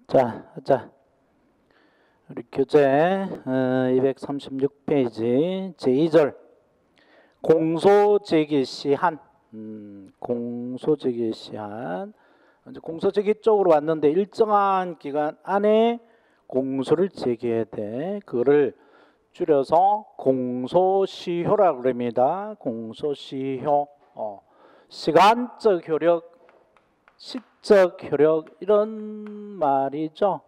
자, 우리 교재 236페이지 제2절 공소제기 시한. 공소제기 시한. 이제 공소제기 쪽으로 왔는데 일정한 기간 안에 공소를 제기해야 돼. 그거를 줄여서 공소시효라고 그럽니다. 공소시효. 시간적 효력, 시적 효력 이런 말이죠.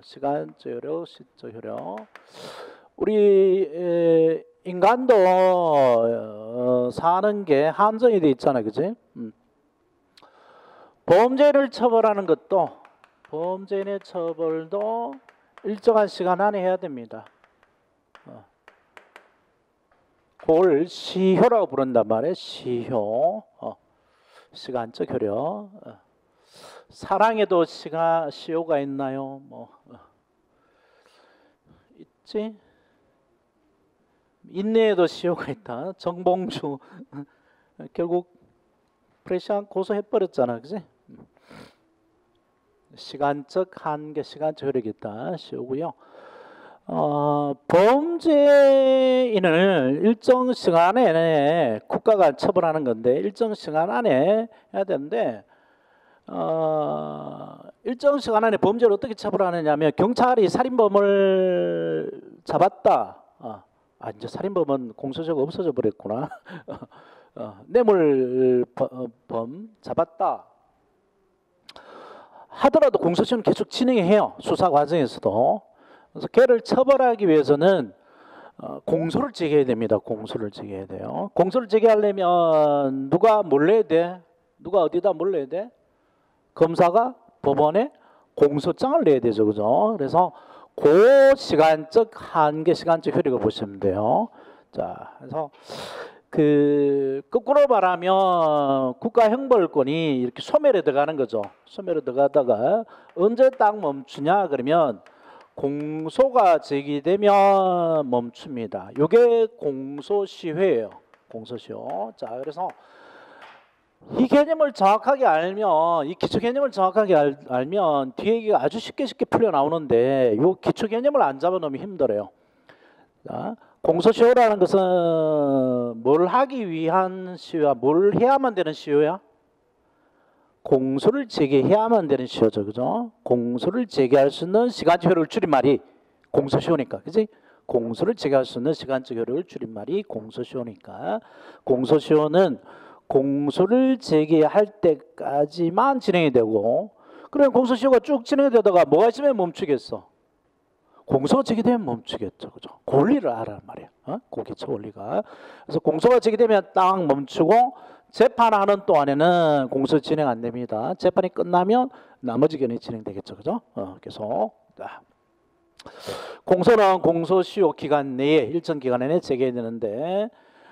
시간적 효력, 시적 효력. 우리 인간도 사는 게 한정이 돼 있잖아요, 그지? 범죄를 처벌하는 것도, 범죄의 처벌도 일정한 시간 안에 해야 됩니다. 그걸 시효라고 부른단 말이에요. 시효. 시간적 효력. 사랑에도 시효가 있나요? 있지? 인내에도 시효가 있다. 정봉주 결국 프레시안 고소해버렸잖아, 그지? 시간적 한계, 시간적 효력이 있다. 시효고요. 범죄인을 일정 시간 안에 국가가 처벌하는 건데 일정 시간 안에 해야 되는데 일정 시간 안에 범죄를 어떻게 처벌하느냐면 경찰이 살인범을 잡았다. 이제 살인범은 공소시효가 없어져 버렸구나. 뇌물범 잡았다 하더라도 공소시효는 계속 진행해요. 수사 과정에서도. 그래서 걔를 처벌하기 위해서는 공소를 제기해야 됩니다. 공소를 제기해야 돼요. 공소를 제기하려면 누가 뭘 내야 돼? 누가 어디다 뭘 내야 돼? 검사가 법원에 공소장을 내야 되죠, 그죠? 그래서 그 시간적 한계, 시간적 효력을 보시면 돼요. 자, 그래서 거꾸로 말하면 국가형벌권이 이렇게 소멸에 들어가는 거죠. 소멸에 들어가다가 언제 딱 멈추냐 그러면 공소가 제기되면 멈춥니다. 이게 공소시효예요. 공소시효. 자, 그래서 이 개념을 정확하게 알면, 이 기초 개념을 정확하게 알면 뒤에 얘기가 아주 쉽게 풀려 나오는데 이 기초 개념을 안 잡아놓으면 힘들어요. 자, 공소시효라는 것은 뭘 하기 위한 시효야? 뭘 해야만 되는 시효야? 공소를 제기해야만 되는 시효죠, 그죠? 공소를 제기할 수 있는 시간적 효력을 줄인 말이 공소시효니까, 그지? 공소를 제기할 수 있는 시간적 효력을 줄인 말이 공소시효니까, 공소시효는 공소를 제기할 때까지만 진행이 되고, 그래 공소시효가 쭉 진행이 되다가 뭐가 있으면 멈추겠어? 공소가 제기되면 멈추겠죠, 그죠? 권리를 알아란 말이야. 그 기초 원리가. 그래서 공소가 제기되면 딱 멈추고 재판하는 동안에는 공소 진행 안 됩니다. 재판이 끝나면 나머지 견이 진행되겠죠, 그죠? 계속. 공소는 공소시효 기간 내에 일정 기간 내에 제기해야 되는데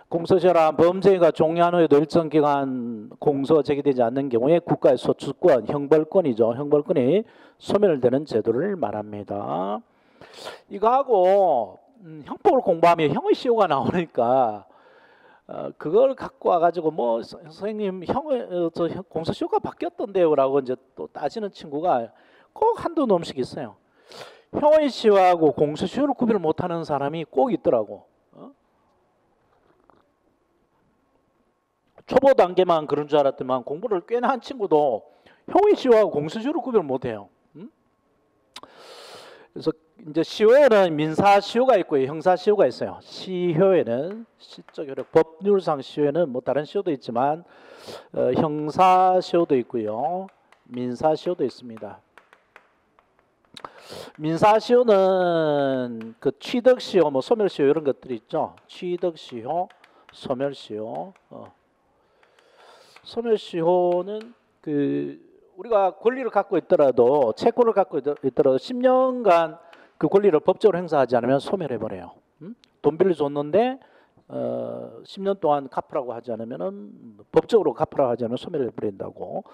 공소시효란 범죄가 종료한 후에도 일정 기간 공소가 제기되지 않는 경우에 국가의 소추권, 형벌권이죠. 형벌권이 소멸되는 제도를 말합니다. 이거하고 형법을 공부하면 형의 시효가 나오니까 그걸 갖고 와가지고 뭐 선생님 저 공소시효가 바뀌었던데요라고 이제 또 따지는 친구가 꼭 한두 놈씩 있어요. 형의 시효하고 공소시효를 구별을 못하는 사람이 꼭 있더라고. 초보 단계만 그런 줄 알았더만 공부를 꽤나 한 친구도 형의 시효하고 공소시효를 구별을 못해요. 그래서 이제 시효에는 민사시효가 있고요, 형사시효가 있어요. 시효에는 시적 효력, 법률상 시효에는 뭐 다른 시효도 있지만 형사시효도 있고요, 민사시효도 있습니다. 민사시효는 그 취득시효, 뭐 소멸시효 이런 것들이 있죠. 취득시효, 소멸시효. 소멸시효는 우리가 권리를 갖고 있더라도, 채권을 갖고 있더라도 10년간 그 권리를 법적으로 행사하지 않으면 소멸해버려요. 돈 빌려줬는데 10년 동안 갚으라고 하지 않으면, 법적으로 갚으라고 하지 않으면 소멸해버린다고.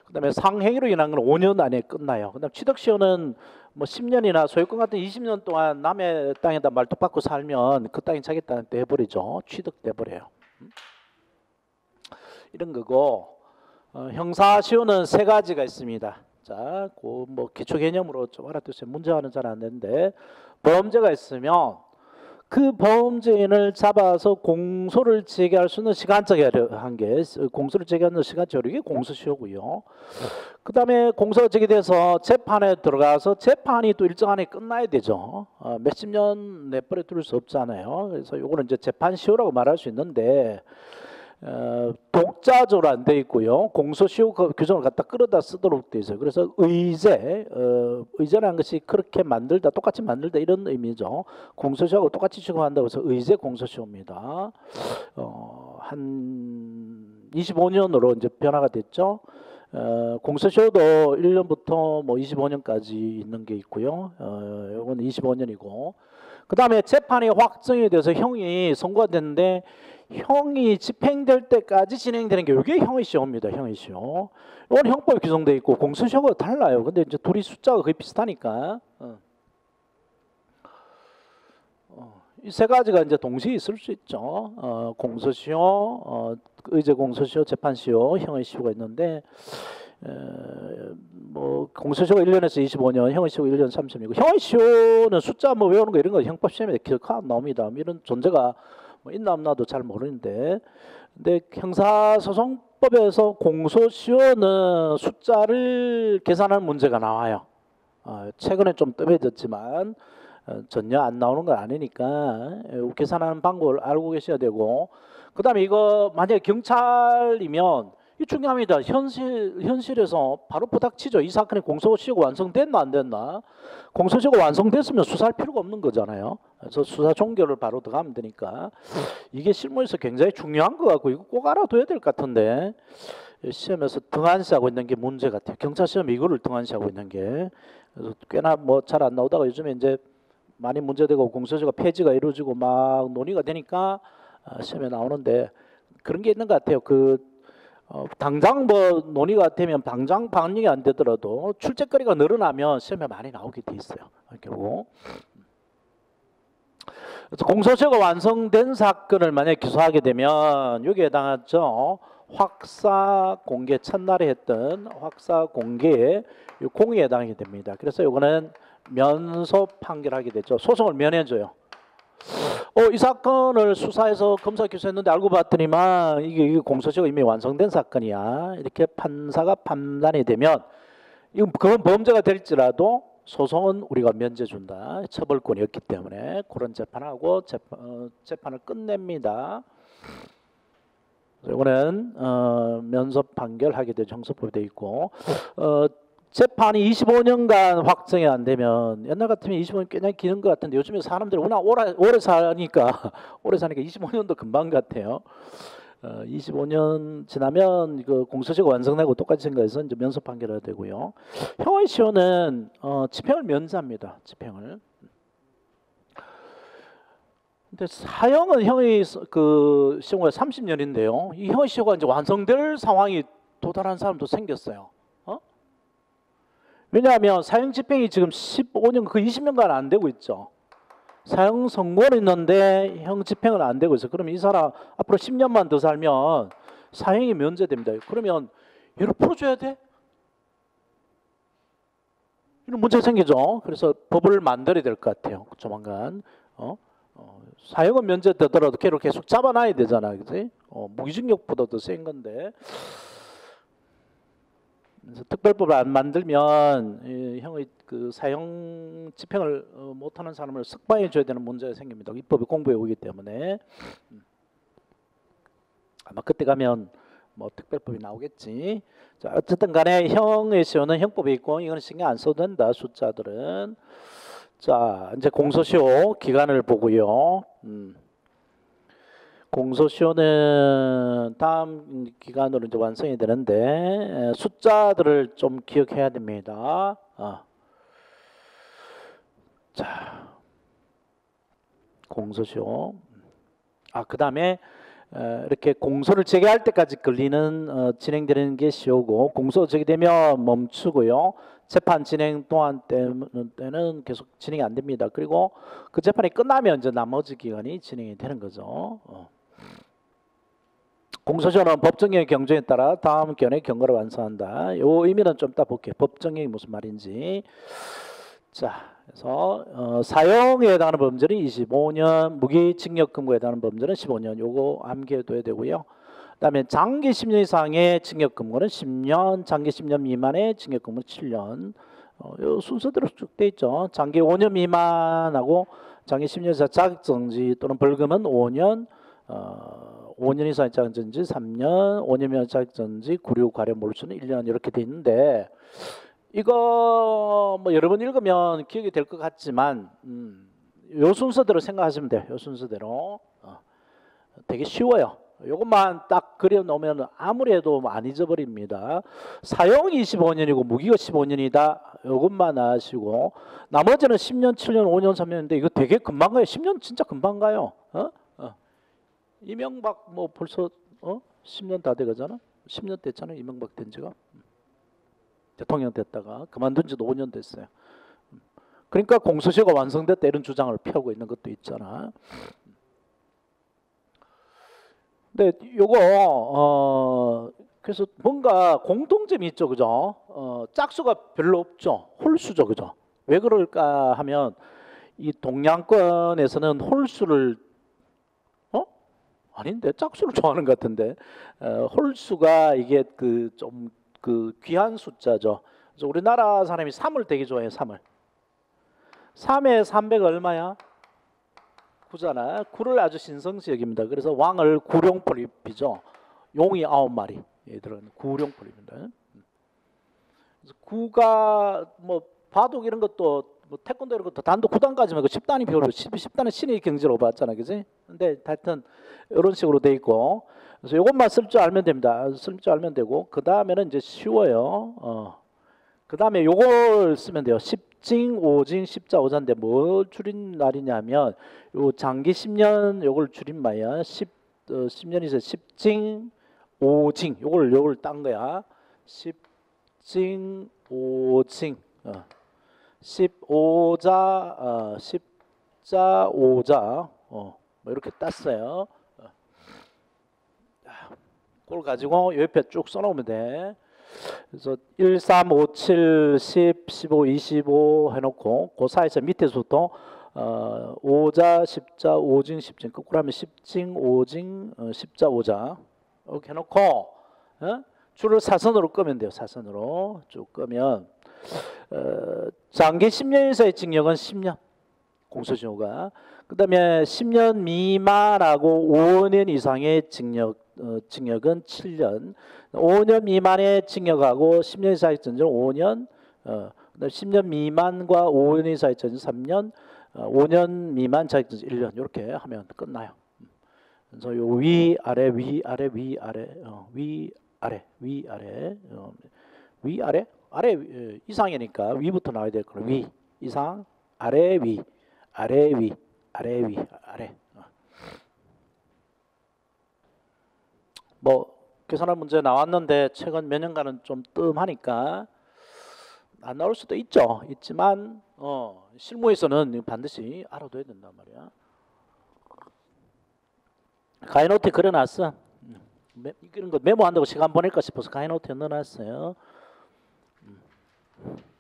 그 다음에 상행위로 인한 건 5년 안에 끝나요. 그 다음에 취득시효는 뭐 10년이나 소유권 같은 20년 동안 남의 땅에다 말뚝박고 살면 그 땅이 자기 땅 돼버리죠. 취득돼버려요. 이런 거고, 형사시효는 세 가지가 있습니다. 자, 그 뭐 기초 개념으로 좀 알아두세요. 문제와는 잘 안 되는데 범죄가 있으면 그 범죄인을 잡아서 공소를 제기할 수 있는 시간적 한계, 공소를 제기하는 시간적 여력이 공소시효고요. 그 다음에 공소가 제기돼서 재판에 들어가서 재판이 또 일정 안에 끝나야 되죠. 몇십 년 내버려 둘 수 없잖아요. 그래서 이거는 이제 재판시효라고 말할 수 있는데 독자적으로 안 돼 있고요. 공소시효 규정을 갖다 끌어다 쓰도록 돼 있어요. 그래서 의제라는 것이 그렇게 만들다, 똑같이 만들다 이런 의미죠. 공소시효하고 똑같이 취급한다고 해서 의제 공소시효입니다. 한 25년으로 이제 변화가 됐죠. 공소시효도 1년부터 뭐 25년까지 있는 게 있고요. 이건 25년이고. 그 다음에 재판이 확정이 돼서 형이 선고가 됐는데 형이 집행될 때까지 진행되는 게 이게 형의 시효입니다. 형의 시효. 이건 형법에 규정돼 있고 공소시효가 달라요. 근데 이제 둘이 숫자가 거의 비슷하니까 이 세 가지가 이제 동시에 있을 수 있죠. 공소시효, 의제 공소시효, 재판시효, 형의 시효가 있는데 뭐 공소시효가 1년에서 25년, 형의 시효가 1년 30년이고 형의 시효는 숫자 뭐 외우는 거 이런 거 형법 시험에 기억하면 나옵니다. 이런 존재가 뭐 있나 없나도 잘 모르는데, 근데 형사소송법에서 공소시효는 숫자를 계산하는 문제가 나와요. 최근에 좀 뜸해졌지만 전혀 안 나오는 건 아니니까 계산하는 방법을 알고 계셔야 되고, 그 다음에 이거 만약에 경찰이면 이 중요합니다. 현실에서 바로 부닥치죠. 이 사건의 공소시효가 완성됐나 안 됐나. 공소시효가 완성됐으면 수사할 필요가 없는 거잖아요. 그래서 수사 종결을 바로 들어가면 되니까 이게 실무에서 굉장히 중요한 것 같고 이거 꼭 알아둬야 될 것 같은데 시험에서 등한시하고 있는 게 문제 같아요. 경찰 시험 이거를 등한시하고 있는 게. 그래서 꽤나 뭐 잘 안 나오다가 요즘에 이제 많이 문제되고 공소시효가 폐지가 이루어지고 막 논의가 되니까 시험에 나오는데 그런 게 있는 것 같아요. 당장 뭐 논의가 되면 당장 반영이 안 되더라도 출제거리가 늘어나면 시험에 많이 나오게 돼 있어요. 결국. 그래서 공소시효가 완성된 사건을 만약에 기소하게 되면 여기에 해당하죠. 확사 공개 첫날에 했던 확사 공개의 공의에 해당이 됩니다. 그래서 이거는 면소 판결하게 되죠. 소송을 면해줘요. 이 사건을 수사해서 검사 기소했는데 알고 봤더니만 이게 공소시효가 이미 완성된 사건이야. 이렇게 판사가 판단이 되면 이건 그건 범죄가 될지라도 소송은 우리가 면제준다. 처벌권이 없기 때문에 그런 재판하고 재판을 끝냅니다. 이거는 면소 판결하게 되죠. 형사법에 되어 있고 재판이 25년간 확정이 안 되면 옛날 같으면 25년 꽤나 기는 것 같은데 요즘에 사람들이 워낙 오래 사니까 25년도 금방 같아요. 25년 지나면 그 공소시효가 완성되고 똑같이 생각해서 이제 면소 판결해야 되고요. 형의 시효는 집행을 면제합니다. 집행을. 근데 사형은 형의 그 시효가 30년인데요. 이 형의 시효가 이제 완성될 상황이 도달한 사람도 생겼어요. 왜냐하면 사형 집행이 지금 15년, 그 20년간 안 되고 있죠. 사형 선고는 있는데 형 집행은 안 되고 있어요. 그러면 이 사람 앞으로 10년만 더 살면 사형이 면제됩니다. 그러면 얘를 풀어줘야 돼? 이런 문제가 생기죠. 그래서 법을 만들어야 될 것 같아요. 조만간. 사형은 면제되더라도 걔를 계속 잡아놔야 되잖아. 그치? 무기징역보다 더 센 건데. 그래서 특별법을 안 만들면 형의 그 사형 집행을 못하는 사람을 석방해 줘야 되는 문제가 생깁니다. 입법이 공부해 오기 때문에 아마 그때 가면 뭐 특별법이 나오겠지. 자, 어쨌든 간에 형의 시효는 형법에 있고 이거는 신경 안 써도 된다. 숫자들은. 자, 이제 공소시효 기간을 보고요. 공소시효는 다음 기간으로 이제 완성이 되는데 숫자들을 좀 기억해야 됩니다. 자, 공소시효. 그 다음에 이렇게 공소를 제기할 때까지 걸리는 진행되는 게 시효고 공소 제기되면 멈추고요. 재판 진행 동안 때는 계속 진행이 안 됩니다. 그리고 그 재판이 끝나면 이제 나머지 기간이 진행이 되는 거죠. 공소시효는 법정의 경조에 따라 다음 견해 경고를 완성한다. 이 의미는 좀 이따 볼게요. 법정이 무슨 말인지. 자, 그래서 사형에 해당하는 범죄는 25년, 무기징역금고에 해당하는 범죄는 15년. 요거 암기해둬야 되고요. 그다음에 장기 10년 이상의 징역금고는 10년, 장기 10년 미만의 징역금고는 7년. 요 순서대로 쭉 돼 있죠. 장기 5년 미만하고 장기 10년 이상 자격정지 또는 벌금은 5년, 5년 이상의 자격정지 3년, 5년 이상의 자격정지, 구류, 과료, 몰수는 1년 이렇게 돼 있는데 이거 뭐 여러 번 읽으면 기억이 될 것 같지만 요 순서대로 생각하시면 돼요. 요 순서대로 되게 쉬워요. 요것만 딱 그려놓으면 아무리 해도 안 잊어버립니다. 사형이 25년이고 무기가 15년이다. 요것만 아시고 나머지는 10년, 7년, 5년, 3년인데 이거 되게 금방 가요. 10년 진짜 금방 가요. 이명박 뭐 벌써 10년 다 돼가잖아. 10년 됐잖아. 이명박 된 지가. 대통령 됐다가 그만둔 지도 5년 됐어요. 그러니까 공소시효가 완성됐다 이런 주장을 펴고 있는 것도 있잖아. 근데 요거 그래서 뭔가 공통점이 있죠, 그죠? 짝수가 별로 없죠. 홀수죠, 그죠? 왜 그럴까 하면 이 동양권에서는 홀수를 아닌데 짝수를 좋아하는 것 같은데 홀수가 이게 좀 귀한 숫자죠. 그래서 우리나라 사람이 3을 되게 좋아해요. 3을. 3에 300 얼마야? 9잖아. 9를 아주 신성시 여깁니다. 그래서 왕을 구룡포립이죠. 용이 9마리. 얘들은 구룡포립입니다. 그래서 9가 뭐 바둑 이런 것도 뭐 태권도 이런 것도 단도 9단까지만 그 10단이 별로 10단은 신의 경지로 봤잖아, 그지? 근데 하여튼 이런 식으로 돼 있고, 그래서 이것만 쓸 줄 알면 됩니다. 쓸 줄 알면 되고, 그 다음에는 이제 쉬워요. 그 다음에 요걸 쓰면 돼요. 10징, 5징, 10자, 5자인데 뭘 줄인 날이냐면 요 장기 10년 요걸 줄임말이야. 10년에서 10징, 5징 요걸 딴 거야. 10징, 5징. 15자, 10자, 5자. 뭐 이렇게 땄어요. 그걸 가지고 옆에 쭉 써놓으면 돼. 그래서 1, 3, 5, 7, 10, 15, 25 해놓고 그 사이에서 밑에서부터 5자, 10자, 5징, 10징 거꾸로 하면 10징, 5징, 10자, 5자 이렇게 해놓고 줄을 사선으로 끄면 돼요. 사선으로 쭉 끄면 장기 10년 이상의 징역은 10년 공소시효가, 그 다음에 10년 미만하고 5년 이상의 징역은 7년, 5년 미만의 징역하고 10년 이상의 징역은 5년, 그다음 10년 미만과 5년 이상의 징역은 3년, 5년 미만 자격증 1년 이렇게 하면 끝나요. 그래서 요 위 아래 위 아래 위 아래 위 아래 위 아래 위 아래 아래 이상이니까 위부터 나와야 될 거예요. 위 이상 아래 위 아래 위 아래 위 아래. 뭐 계산한 문제 나왔는데 최근 몇 년간은 좀 뜸하니까 안 나올 수도 있지만 실무에서는 반드시 알아둬야 된단 말이야. 가이노트에 그려놨어. 이런 거 메모한다고 시간 보낼까 싶어서 가이노트에 넣어놨어요.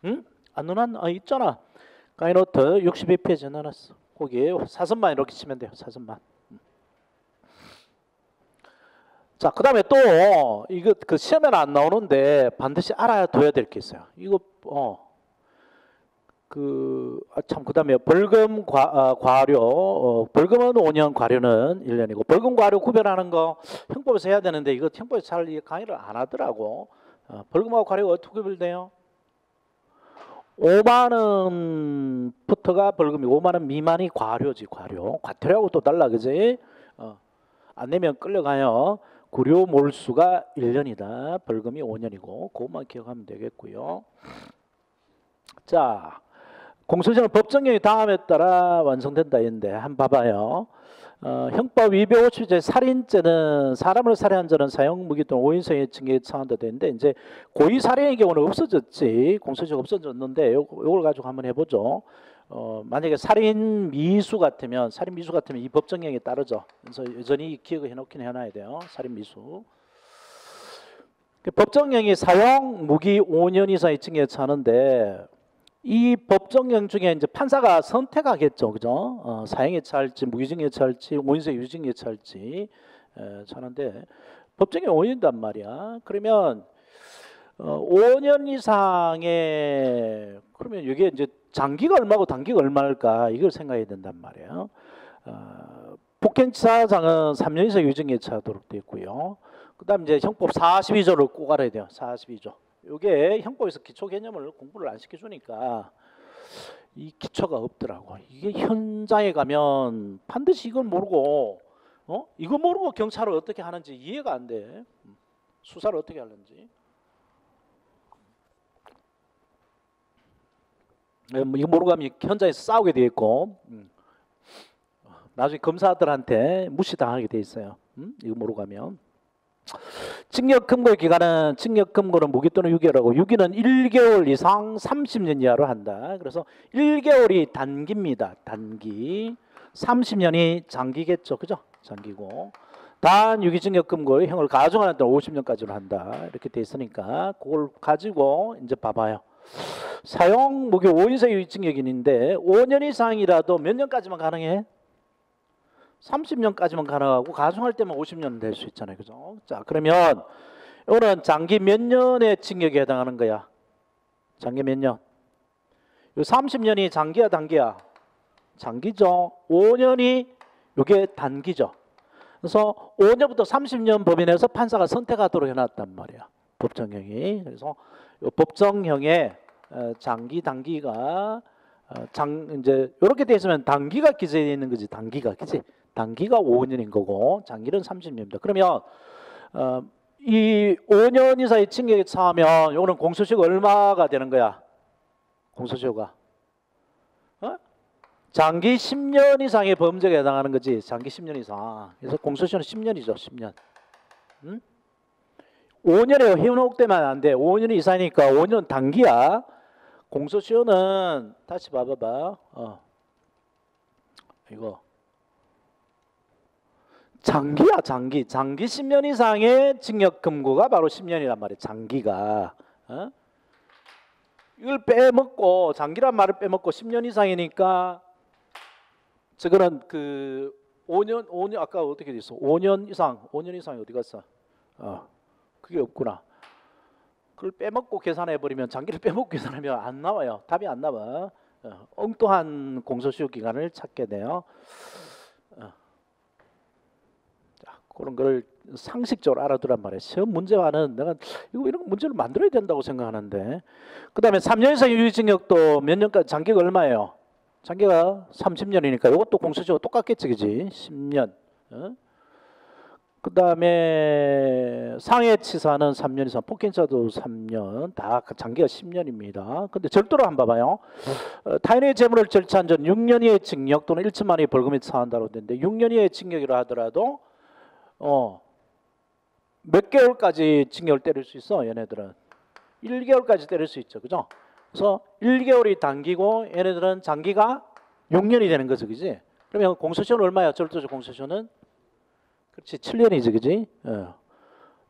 응? 안 넣어놨나? 있잖아. 가이노트 62페이지에 넣어놨어. 거기에 사선만 이렇게 치면 돼요. 사선만. 자, 그 다음에 또 이거 그 시험에는 안 나오는데 반드시 알아둬야 될 게 있어요. 이거 그 다음에 벌금 과료 벌금은 5년, 과료는 1년이고 벌금 과료 구별하는 거 형법에서 해야 되는데 이거 형법에서 잘 강의를 안 하더라고. 벌금하고 과료가 어떻게 구별돼요? 5만 원부터가 벌금이고 5만 원 미만이 과료지. 과태료하고 또 달라, 그지? 안 내면 끌려가요. 구료 몰수가 1년이다. 벌금이 5년이고 그것만 기억하면 되겠고요. 자, 공소시효는 법정형이 다음에 따라 완성된다 했는데 한번 봐봐요. 형법 250제 살인죄는 사람을 살해한 자는 사형 무기 또는 5인승의 징계에 처한다 되는데 이제 고의 살인의 경우는 없어졌지. 공소시효가 없어졌는데 요걸 가지고 한번 해보죠. 만약에 살인 미수 같으면 이 법정형에 따르죠. 그래서 여전히 기억을 해놓긴 해놔야 돼요. 살인 미수. 법정형이 사형 무기 5년 이상의 징역에 처하는데 이 법정형 중에 이제 판사가 선택하겠죠, 그죠? 사형에 처할지 무기징역에 처할지 5년제 유징역에 처할지 처하는데 법정형 5년이란 말이야. 그러면 5년 이상의 그러면 이게 이제 장기가 얼마고 단기가 얼마일까 이걸 생각해야 된단 말이에요. 폭행치사장은 3년 이상 유징역에 처하도록 되어 있고요. 그다음 이제 형법 42조를 꼭 알아야 돼요. 42조. 이게 형법에서 기초 개념을 공부를 안 시켜주니까 이 기초가 없더라고. 이게 현장에 가면 반드시 이걸 모르고 이거 모르고 경찰을 어떻게 하는지 이해가 안 돼. 수사를 어떻게 하는지. 이거 모르고 가면 현장에서 싸우게 돼 있고 나중에 검사들한테 무시당하게 돼 있어요. 이거 모르고 가면. 징역 금고의 기간은 징역 금고는 무기 또는 유기라고 유기는 1개월 이상 30년 이하로 한다. 그래서 1개월이 단기입니다. 단기. 30년이 장기겠죠. 그죠? 장기고. 단 유기징역 금고의 형을 가중하는 데는 50년까지로 한다. 이렇게 돼 있으니까 그걸 가지고 이제 봐봐요. 사형 무기 5년 이상 유기징역인데 5년 이상이라도 몇 년까지만 가능해? 30년까지만 가능하고 가중할 때만 50년 될 수 있잖아요. 그죠? 자, 그러면 이거는 장기 몇 년의 징역에 해당하는 거야? 장기 몇 년? 요 30년이 장기야, 단기야? 장기죠. 5년이 이게 단기죠. 그래서 5년부터 30년 범위내에서 판사가 선택하도록 해놨단 말이야. 법정형이. 그래서 요 법정형의 장기, 단기가 이제 이렇게 돼 있으면 단기가 기재되어 있는 거지. 단기가, 그치? 단기가 5년인 거고 장기는 30년입니다. 그러면 이 5년 이상의 징역에 처하면 이거는 공소시효가 얼마가 되는 거야? 공소시효가 장기 10년 이상의 범죄에 해당하는 거지. 장기 10년 이상. 그래서 공소시효는 10년이죠. 10년. 5년에 현혹되면 안 돼. 5년 이상이니까 5년 단기야. 공소시효는 다시 봐봐봐. 이거 장기야. 장기 10년 이상의 징역 금고가 바로 10년이란 말이야. 장기가 이걸 빼먹고 장기란 말을 빼먹고 10년 이상이니까 저거는 그 5년 아까 어떻게 돼 있어? 5년 이상이 어디 갔어? 그게 없구나. 그걸 빼먹고 계산해 버리면 장기를 빼먹고 계산하면 안 나와요. 답이 안 나와. 엉뚱한 공소시효 기간을 찾게 돼요. 자, 그런 걸 상식적으로 알아두란 말이에요. 시험 문제와는 내가 이런 문제를 만들어야 된다고 생각하는데. 그다음에 3년 이상 유기징역도 몇 년까지 장기가 얼마예요? 장기가 30년이니까 이것도 공소시효가 똑같겠지, 그지? 10년. 그 다음에 상해치사는 3년 이상, 폭행사도 3년, 다 장기가 10년입니다. 근데 절도로 한번 봐봐요. 타인의 재물을 절취한 전 6년 이하의 징역 또는 1천만 원의 벌금에 처한다고 되는데 6년 이하의 징역이라 하더라도 몇 개월까지 징역을 때릴 수 있어? 얘네들은 1개월까지 때릴 수 있죠. 그죠? 그래서 1개월이 단기고 얘네들은 장기가 6년이 되는 거죠. 그지? 그러면 공소시효는 얼마야? 절도적 공소시효는? 그렇지, 7년이지, 그지?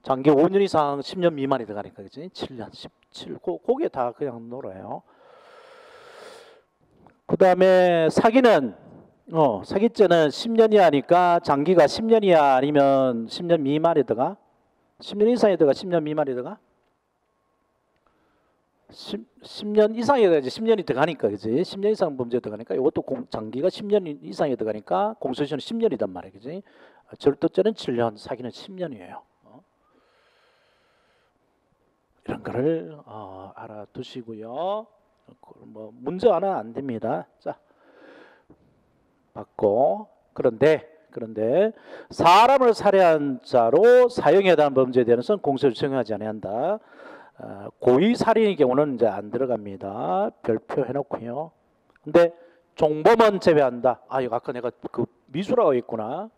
장기 5년 이상 10년 미만이 들어가니까, 그지? 7년, 17, 그게 다 그냥 놀아요. 그 다음에 사기는, 사기죄는 10년 이하니까 장기가 10년 이하 아니면 10년 미만이 들어가? 10년 이상이 들어가? 10년 미만이 들어가? 10년 이상이 들어가지. 10년이 들어가니까, 그지? 10년 이상 범죄에 들어가니까 이것도 장기가 10년 이상이 들어가니까 공소시효는 10년이단 말이야, 그지? 절도죄는 7년, 사기는 10년이에요. 이런 거를 알아두시고요. 뭐 문제 하나 안 됩니다. 자, 받고 그런데 사람을 살해한 자로 사형에 해당하는 범죄에 대해서는 공소를 적용하지 아니한다. 고의 살인의 경우는 이제 안 들어갑니다. 별표 해놓고요. 근데 종범은 제외한다. 이거 아까 내가 그 미수라고 했구나.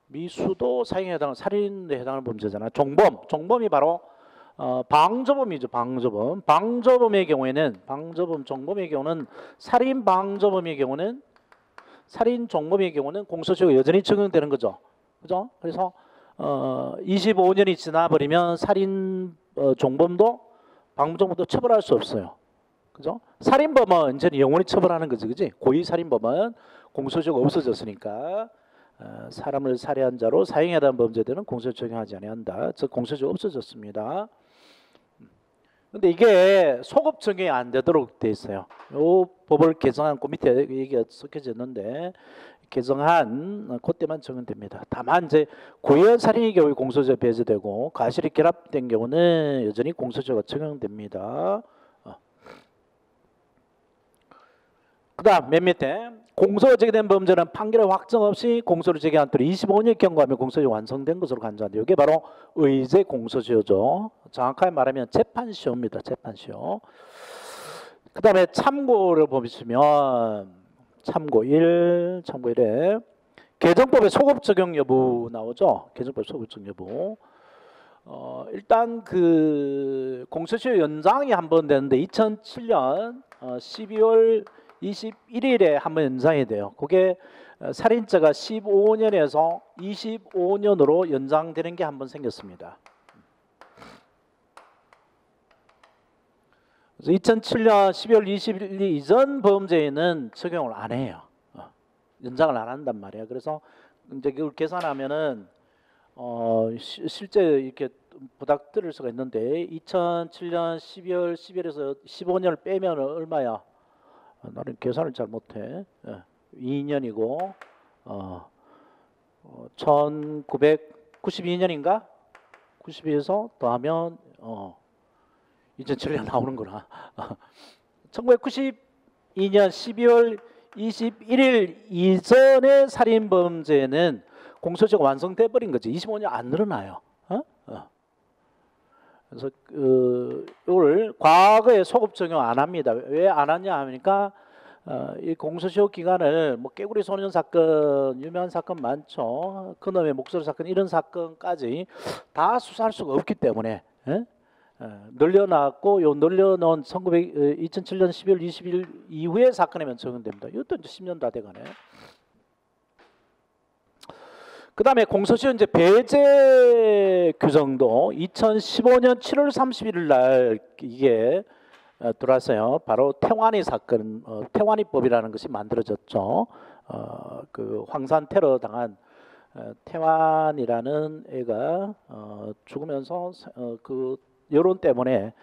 미수도 사형에 해당하는 살인에 해당하는 범죄잖아. 종범이 바로 방조범이죠. 방조범. 방조범의 경우에는 방조범 종범의 경우는 살인 방조범의 경우는 살인 종범의 경우는 공소시효가 여전히 적용되는 거죠. 그죠? 그래서 25년이 지나버리면 살인 종범도 방조범도 처벌할 수 없어요. 그죠? 살인범은 이제 영원히 처벌하는 거지, 그지? 고의 살인범은 공소시효가 없어졌으니까 사람을 살해한 자로 사형에 대한 범죄들은 공소시효 적용하지 아니한다. 즉 공소시효가 없어졌습니다. 근데 이게 소급 적용이 안 되도록 돼 있어요. 이 법을 개정한 그 밑에 얘기가 섞여져 있는데 개정한 그때만 적용됩니다. 다만 이제 고의한 살인의 경우에 공소시효 배제되고 과실이 결합된 경우는 여전히 공소시효가 적용됩니다. 그다음 맨 밑에 공소가 제기된 범죄는 판결의 확정 없이 공소를 제기한 뒤 25년 경과하면 공소시효가 완성된 것으로 간주한다. 이게 바로 의제 공소시효죠. 정확하게 말하면 재판시효입니다. 재판시효. 그다음에 참고를 보시면 참고 1에 개정법의 소급 적용 여부 나오죠. 개정법 소급 적용 여부. 일단 그 공소시효 연장이 한 번 되는데 2007년 12월 21일에 한번 연장이 돼요. 그게 살인죄가 15년에서 25년으로 연장되는 게 한 번 생겼습니다. 그래서 2007년 12월 21일 이전 범죄에는 적용을 안 해요. 연장을 안 한단 말이에요. 그래서 이제 그걸 계산하면은 실제 이렇게 부닥뜨릴 수가 있는데 2007년 12월 11일에서 15년을 빼면 얼마야? 나는 계산을 잘 못해. 2년이고 1992년인가? 92에서 더하면 2007년 나오는구나. 1992년 12월 21일 이전의 살인범죄는 공소시효가 완성돼 버린 거지. 25년 안 늘어나요. 그래서 이걸 과거에 소급 적용 안 합니다. 왜 안 하냐 하니까 이 공소시효 기간을 뭐 깨구리 소년 사건 유명한 사건 많죠. 그놈의 목소리 사건 이런 사건까지 다 수사할 수가 없기 때문에 늘려놨고 요 늘려놓은 2007년 12월 20일 이후의 사건이면 적용됩니다. 이것도 이제 10년 다 돼가네. 그 다음에 공소시효 이제 배제 규정도 2015년 7월 31일 날 이게 들어왔어요. 바로 태완이 사건, 태완이법이라는 것이 만들어졌죠. 그 황산 테러 당한 태완이라는 애가 죽으면서 그 여론 때문에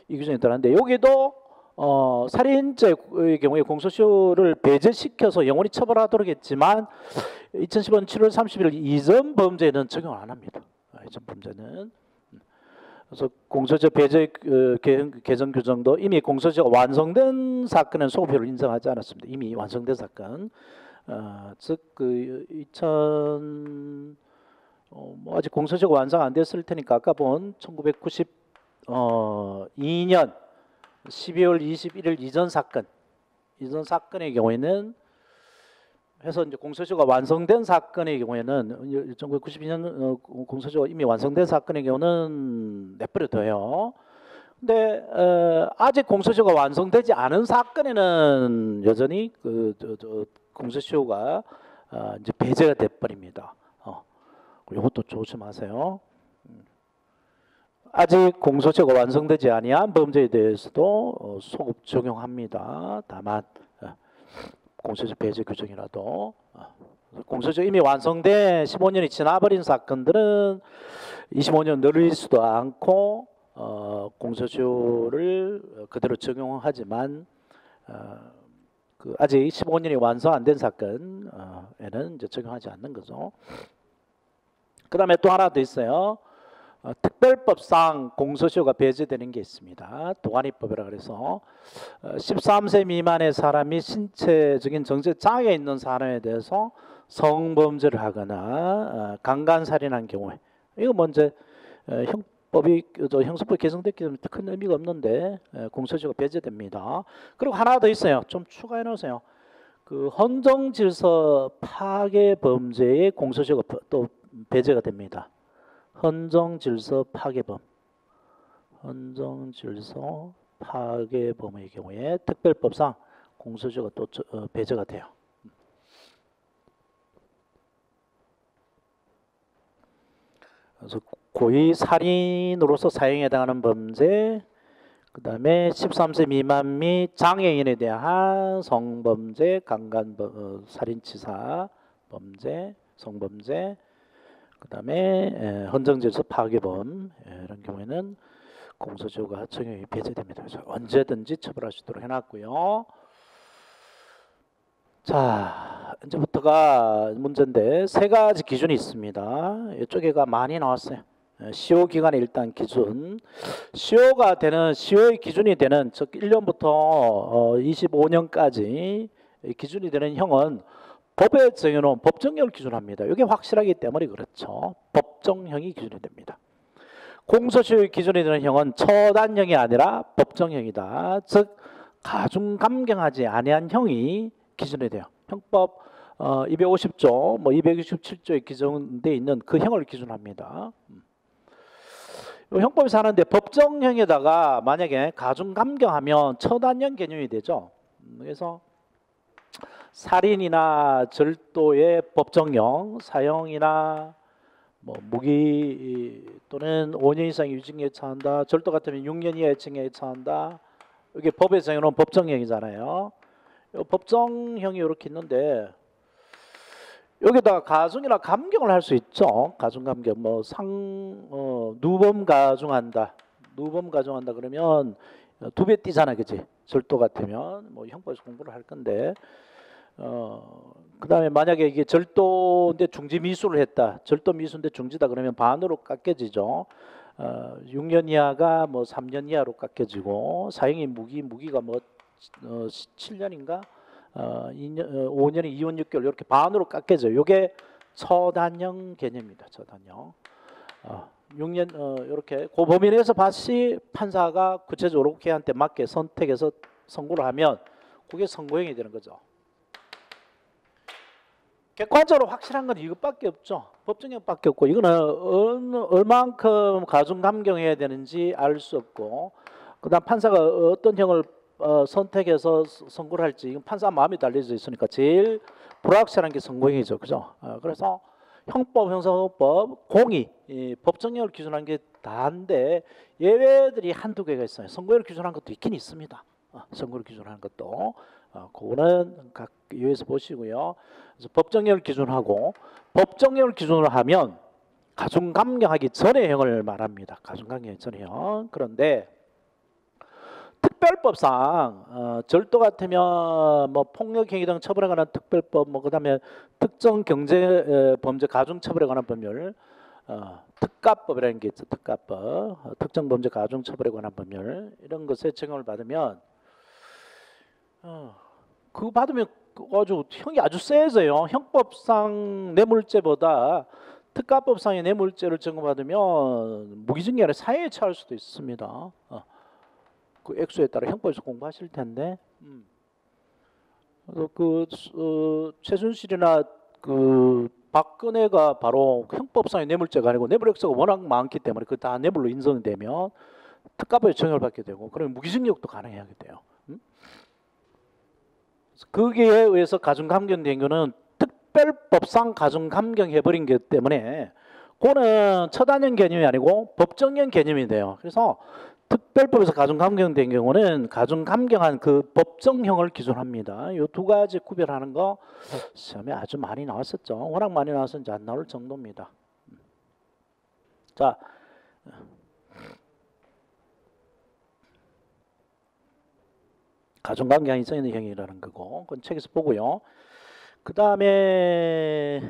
이 규정이 들어왔는데 여기도 살인죄의 경우에 공소시효를 배제시켜서 영원히 처벌하도록 했지만 2015년 7월 30일 이전 범죄는 적용을 안 합니다. 이전 범죄는. 그래서 공소시효 배제 개정 규정도 이미 공소시효가 완성된 사건은 소급효를 인정하지 않았습니다. 이미 완성된 사건. 즉 그 2000 뭐 아직 공소시효가 완성 안 됐을 테니까 아까 본 1992년 12월 21일 이전 사건의 경우에는 해서 이제 공소시효가 완성된 사건의 경우에는 1992년 공소시효가 이미 완성된 사건의 경우는 내버려둬요. 근데 아직 공소시효가 완성되지 않은 사건에는 여전히 공소시효가 이제 배제가 돼 버립니다. 이것도 조심하세요. 아직 공소시효가 완성되지 아니한 범죄에 대해서도 소급 적용합니다. 다만 공소시효 배제 규정이라도 공소시효 이미 완성된 15년이 지나버린 사건들은 25년 늘릴 수도 않고 공소시효를 그대로 적용하지만 아직 15년이 완성 안 된 사건에는 이제 적용하지 않는 거죠. 그 다음에 또 하나 더 있어요. 특별법상 공소시효가 배제되는 게 있습니다. 도가니법이라 그래서 13세 미만의 사람이 신체적인 정신적 장애 있는 사람에 대해서 성범죄를 하거나 강간살인한 경우에 이거 먼저 형사법이 개정됐기 때문에 큰 의미가 없는데 공소시효가 배제됩니다. 그리고 하나 더 있어요. 좀 추가해 놓으세요. 그 헌정질서 파괴 범죄의 공소시효가 또 배제가 됩니다. 헌정질서 파괴범. 헌정질서 파괴범의 경우에 특별법상 공소시효가 또 배제가 돼요. 그래서 고의 살인으로서 사형에 해당하는 범죄, 그 다음에 13세 미만 및 장애인에 대한 성범죄, 살인치사 범죄, 성범죄, 그 다음에 헌정질서 파괴범, 이런 경우에는 공소시효가 적용이 배제됩니다. 그래서 언제든지 처벌할 수 있도록 해놨고요. 자, 이제부터가 문제인데 세 가지 기준이 있습니다. 이쪽에가 많이 나왔어요. 시효 기간의 일단 기준, 시효의 기준이 되는, 즉 1년부터 25년까지 기준이 되는 형은 법에 정해놓은 법정형을 기준합니다. 이게 확실하기 때문에 그렇죠. 법정형이 기준이 됩니다. 공소시효의 기준이 되는 형은 처단형이 아니라 법정형이다. 즉 가중감경하지 아니한 형이 기준이 돼요. 형법 250조, 267조에 기준되어 있는 그 형을 기준합니다. 형법에서 하는데 법정형에다가 만약에 가중감경하면 처단형 개념이 되죠. 그래서 살인이나 절도의 법정형, 사형이나 무기 또는 5년 이상 유징에 처한다. 절도 같으면 6년 이하의 징역에 처한다. 이게 법에 정해놓은 법정형이잖아요. 법정형이 이렇게 있는데 여기다가 가중이나 감경을 할 수 있죠. 가중감경, 누범 가중한다. 누범 가중한다 그러면 2배 뛰잖아, 그치? 절도 같으면 형법에서 공부를 할 건데, 그 다음에 만약에 이게 절도인데 중지 미수를 했다. 절도 미수인데 중지다 그러면 반으로 깎여지죠. 6년 이하가 3년 이하로 깎여지고, 사형이 무기가 7년인가? 5년이 2년 6개월 이렇게 반으로 깎여져요. 이게 처단형 개념입니다. 처단형. 6년 이렇게 그 범위 내에서 봤시 판사가 구체적으로 걔한테 맞게 선택해서 선고를 하면 그게 선고형이 되는 거죠. 객관적으로 확실한 건 이것밖에 없죠. 법정형밖에 없고 이거는 얼만큼 가중감경해야 되는지 알 수 없고, 그다음 판사가 어떤 형을 선택해서 선고를 할지 이건 판사 마음이 달려져 있으니까 제일 불확실한 게 선고형이죠, 그죠? 그래서 형법, 형사소송법, 공의, 법정형을 기준한 게 다인데 예외들이 한두 개가 있어요. 선고형을 기준한 것도 있긴 있습니다. 선고를 기준하는 것도 그거는 각 예외에서 보시고요. 그래서 법정형을 기준하고 법정형을 기준으로 하면 가중감경하기 전의 형을 말합니다. 가중감경 전의 형. 그런데 특별법상 절도 같으면 폭력행위 등 처벌에 관한 특별법, 그다음에 특정 경제 범죄 가중 처벌에 관한 법률, 특가법이라는 게 있죠. 특가법, 특정 범죄 가중 처벌에 관한 법률 이런 것에 적용을 받으면 그거 받으면 형이 아주 세져요. 형법상 뇌물죄보다 특가법상의 뇌물죄를 적용받으면 무기징역이 아니라 사형에 처할 수도 있습니다. 그 액수에 따라 형법에서 공부하실 텐데, 최순실이나 박근혜가 바로 형법상의 뇌물죄가 아니고 뇌물 액수가 워낙 많기 때문에 그 다 뇌물로 인정되면 특가법에 적용을 받게 되고, 그러면 무기징역도 가능하게 돼요. 거기에 의해서 가중감경된 거는 특별법상 가중감경해버린 것 때문에 그거는 처단형 개념이 아니고 법정형 개념이 돼요. 그래서 특별법에서 가중감경된 경우는 가중감경한 그 법정형을 기준합니다. 이 두 가지 구별하는 거 시험에 아주 많이 나왔었죠. 워낙 많이 나와서 이제 안 나올 정도입니다. 자, 가중감경이 있는 형이라는 거고, 그건 책에서 보고요. 그 다음에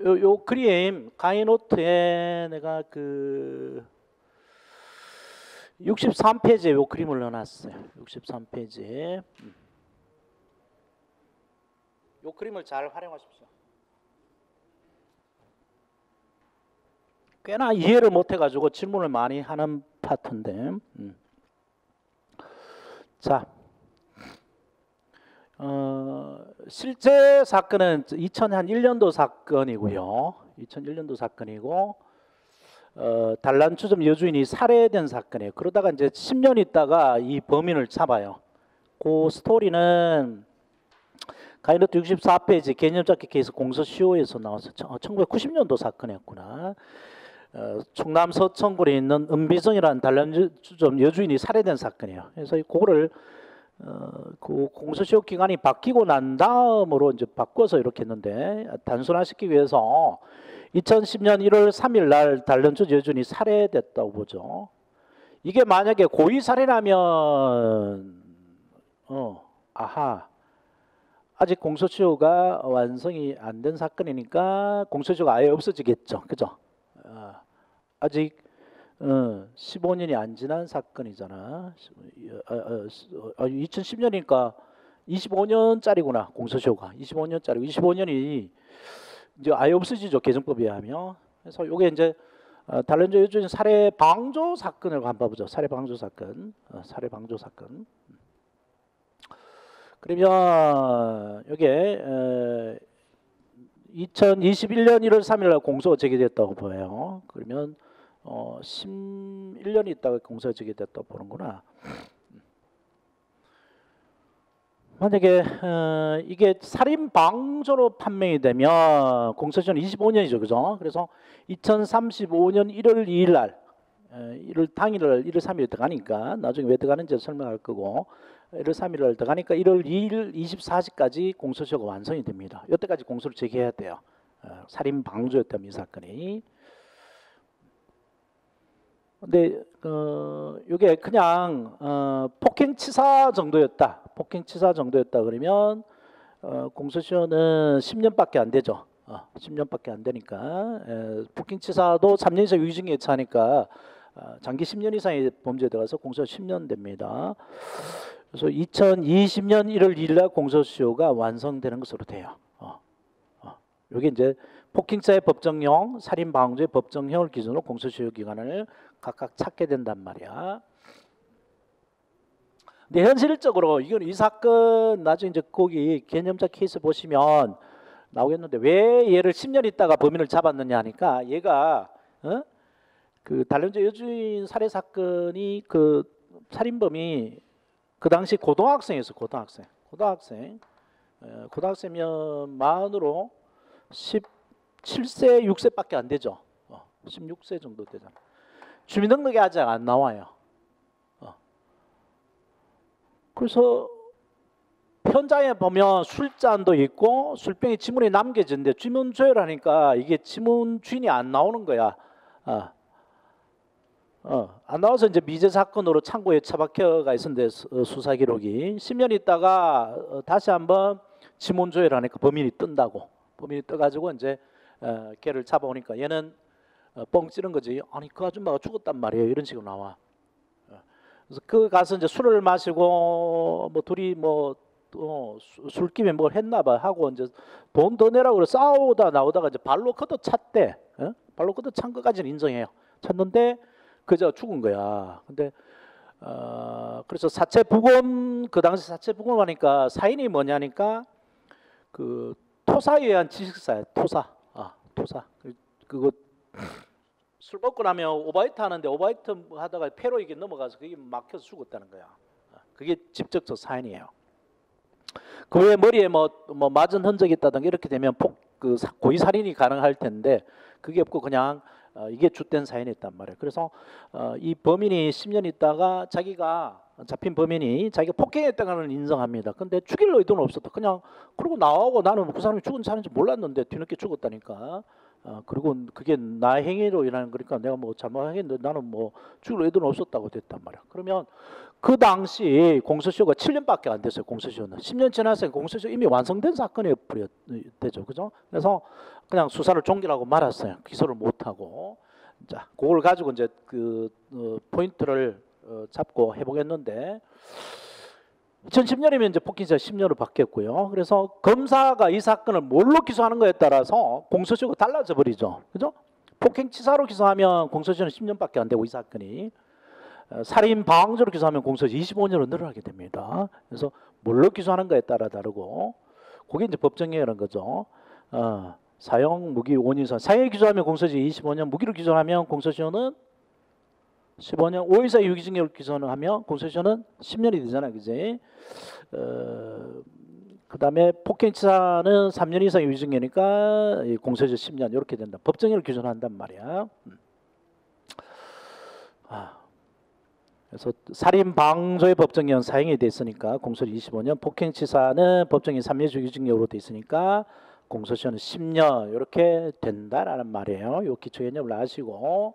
요 그림 강의노트에 내가 63페이지에 요 그림을 넣어놨어요. 63페이지에 요 그림을 잘 활용하십시오. 꽤나 이해를 못해가지고 질문을 많이 하는 파트인데, 자, 실제 사건은 2001년도 사건이고요. 2001년도 사건이고, 단란주점 여주인이 살해된 사건이에요. 그러다가 이제 10년 있다가 이 범인을 잡아요. 그 스토리는 가이노트 64페이지 개념잡기 케이스 공소시효에서 나와서 1990년도 사건이었구나. 충남 서천군에 있는 은비성이라는 단란주점 여주인이 살해된 사건이에요. 그래서 그거를 그 공소시효 기간이 바뀌고 난 다음으로 이제 바꿔서 이렇게 했는데 단순화시키기 위해서 2010년 1월 3일 날 단란주 여주인이 살해됐다고 보죠. 이게 만약에 고의 살해라면 아직 공소시효가 완성이 안 된 사건이니까 공소시효가 아예 없어지겠죠. 그죠? 아직 15년이 안 지난 사건이잖아. 2010년이니까 25년짜리구나. 공소시효가 25년짜리고 25년이 이제 아예 없어지죠. 개정법에 의하면. 그래서 이게 이제 단란주 여주인 살해 방조 사건을 한번 봐보죠. 살해 방조 사건. 살해 방조 사건. 그러면 이게 2021년 1월 3일 날 공소가 제기됐다고 보여요. 그러면 11년이 있다가 공소가 제기됐다고 보는구나. 만약에 이게 살인 방조로 판명이 되면 공소시효는 25년이죠, 그죠? 그래서 2035년 1월 2일 날, 1월 당일날 1월 3일 들어가니까 나중에 왜 들어가는지 설명할 거고 1월 3일 날 들어가니까 1월 2일 24시까지 공소시효가 완성이 됩니다. 이때까지 공소를 제기해야 돼요. 살인 방조였다면 이 사건이. 근데 이게 그냥 폭행치사 정도였다. 폭행치사 정도였다 그러면 공소시효는 10년밖에 안 되죠. 10년밖에 안 되니까 폭행치사도 3년 이상 유기징역에 처하니까 장기 10년 이상의 범죄에 들어가서 공소시효 10년 됩니다. 그래서 2020년 1월 2일 날 공소시효가 완성되는 것으로 돼요. 이게 이제 폭행치사의 법정형, 살인 방조의 법정형을 기준으로 공소시효 기간을 각각 찾게 된단 말이야. 근데 현실적으로 이건 이 사건 나중에 이제 거기 개념자 케이스 보시면 나오겠는데 왜 얘를 10년 있다가 범인을 잡았느냐 하니까 얘가 그 단란주 여주인 살해 사건이 그 살인범이 그 당시 고등학생이었어. 고등학생이면 만으로 17세, 6세밖에 안 되죠. 16세 정도 되잖아. 주민등록이 아직 안 나와요. 그래서 현장에 보면 술잔도 있고 술병이 지문에 남겨졌는데 지문 조회하니까 이게 지문 주인이 안 나오는 거야. 안 나와서 이제 미제 사건으로 창고에 처박혀가 있었는데 수사 기록이 10년 있다가 다시 한번 지문 조회를 하니까 범인이 뜬다고. 범인이 떠가지고 이제 걔를 잡아오니까 얘는 뻥 찌른 거지. 아니 그 아줌마가 죽었단 말이에요. 이런 식으로 나와. 그래서 그 가서 이제 술을 마시고 뭐 둘이 뭐 술김에 뭘 했나봐 하고 이제 돈 더 내라고 그래 싸우다 나오다가 이제 발로 걷어 찼대. 발로 걷어 찬 것까지는 인정해요. 찼는데 그저 죽은 거야. 근데 그래서 사체 부검 그 당시 사체 부검하니까 사인이 뭐냐니까 그 토사에 의한 지식사야. 토사. 그거 술 먹고 나면 오바이트 하는데 오바이트 하다가 폐로 이게 넘어가서 그게 막혀서 죽었다는 거야. 그게 직접적 사인이에요. 그 외에 머리에 뭐 맞은 흔적이 있다든가 이렇게 되면 고의 살인이 가능할 텐데 그게 없고 그냥 이게 주된 사인이었단 말이에요. 그래서 이 범인이 10년 있다가 자기가 잡힌 범인이 자기가 폭행했다는 걸 인정합니다. 근데 죽일 의도는 없었다. 그냥 그러고 나오고 나는 그 사람이 죽은 사람인지 몰랐는데 뒤늦게 죽었다니까. 그리고 그게 나의 행위로 인하는 거니까 내가 뭐 잘못했는데 나는 뭐 죽일 의도는 없었다고 됐단 말이야. 그러면 그 당시 공소시효가 7년밖에 안 됐어요. 공소시효는 10년 지났으니까 공소시효 이미 완성된 사건이 되죠, 그죠? 그래서 그냥 수사를 종결하고 말았어요. 기소를 못 하고. 자, 그걸 가지고 이제 그 포인트를 잡고 해보겠는데 2010년이면 이제 폭행치사 10년으로 바뀌었고요. 그래서 검사가 이 사건을 뭘로 기소하는 거에 따라서 공소시효가 달라져 버리죠, 그죠? 폭행치사로 기소하면 공소시효는 10년밖에 안 되고 이 사건이 살인 방조로 기소하면 공소시효 25년으로 늘어나게 됩니다. 그래서 뭘로 기소하는 거에 따라 다르고 그게 이제 법정형이라는 거죠. 사형, 무기 5년 이상. 사형을 기준하면 공소시효 25년, 무기를 기준하면 공소시효는 15년, 5일 이상 유기징역을 기준하면 공소시효는 10년이 되잖아, 그지? 그다음에 폭행치사는 3년 이상 유기징역이니까 공소시효 10년 이렇게 된다. 법정형을 기준한단 말이야. 그래서 살인 방조의 법정형 사형이 됐으니까 공소시효 25년, 폭행치사는 법정형 3년 유기징역으로 돼 있으니까 공소시효는 10년 이렇게 된다라는 말이에요. 요 기초 개념을 아시고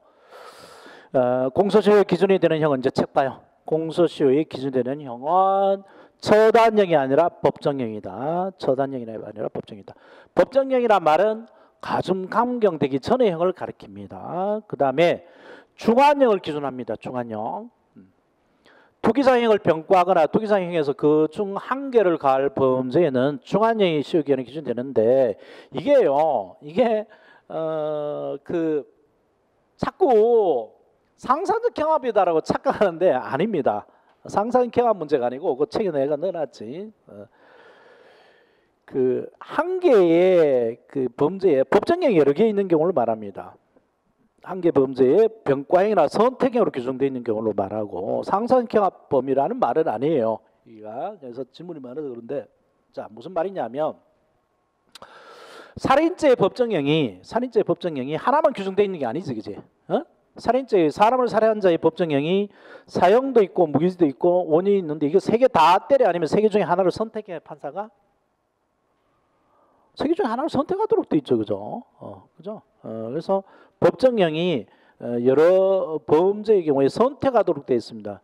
공소시효의 기준이 되는 형은 이제 책 봐요. 공소시효의 기준이 되는 형은 처단형이 아니라 법정형이다. 처단형이 아니라 법정이다. 법정형이란 말은 가중감경되기 전의 형을 가리킵니다. 그 다음에 중한형을 기준합니다. 중한형. 투기사형을 병과하거나 투기사형에서 그 중 한 개를 가할 범죄에는 중한형이 시효기한이 기준되는데 이게요. 이게 자꾸 상상적 경합이다라고 착각하는데 아닙니다. 상상적 경합 문제가 아니고 그 책에 내가 넣어놨지. 그 한 개의 그 범죄에 법정형이 여러 개 있는 경우를 말합니다. 한 개 범죄에 병과형이나 선택형으로 규정되어 있는 경우를 말하고 상상적 경합 범위라는 말은 아니에요. 그래서 질문이 많아서 그런데 자 무슨 말이냐면 살인죄의 법정형이 하나만 규정되어 있는 게 아니지, 그지? 살인죄 사람을 살해한 자의 법정형이 사형도 있고 무기도 있고 원인이 있는데 이거 세 개 다 때려 아니면 세 개 중에 하나를 선택해 판사가? 세 개 중에 하나를 선택하도록 돼 있죠, 그죠? 그죠? 그래서 법정형이 여러 범죄의 경우에 선택하도록 되어 있습니다.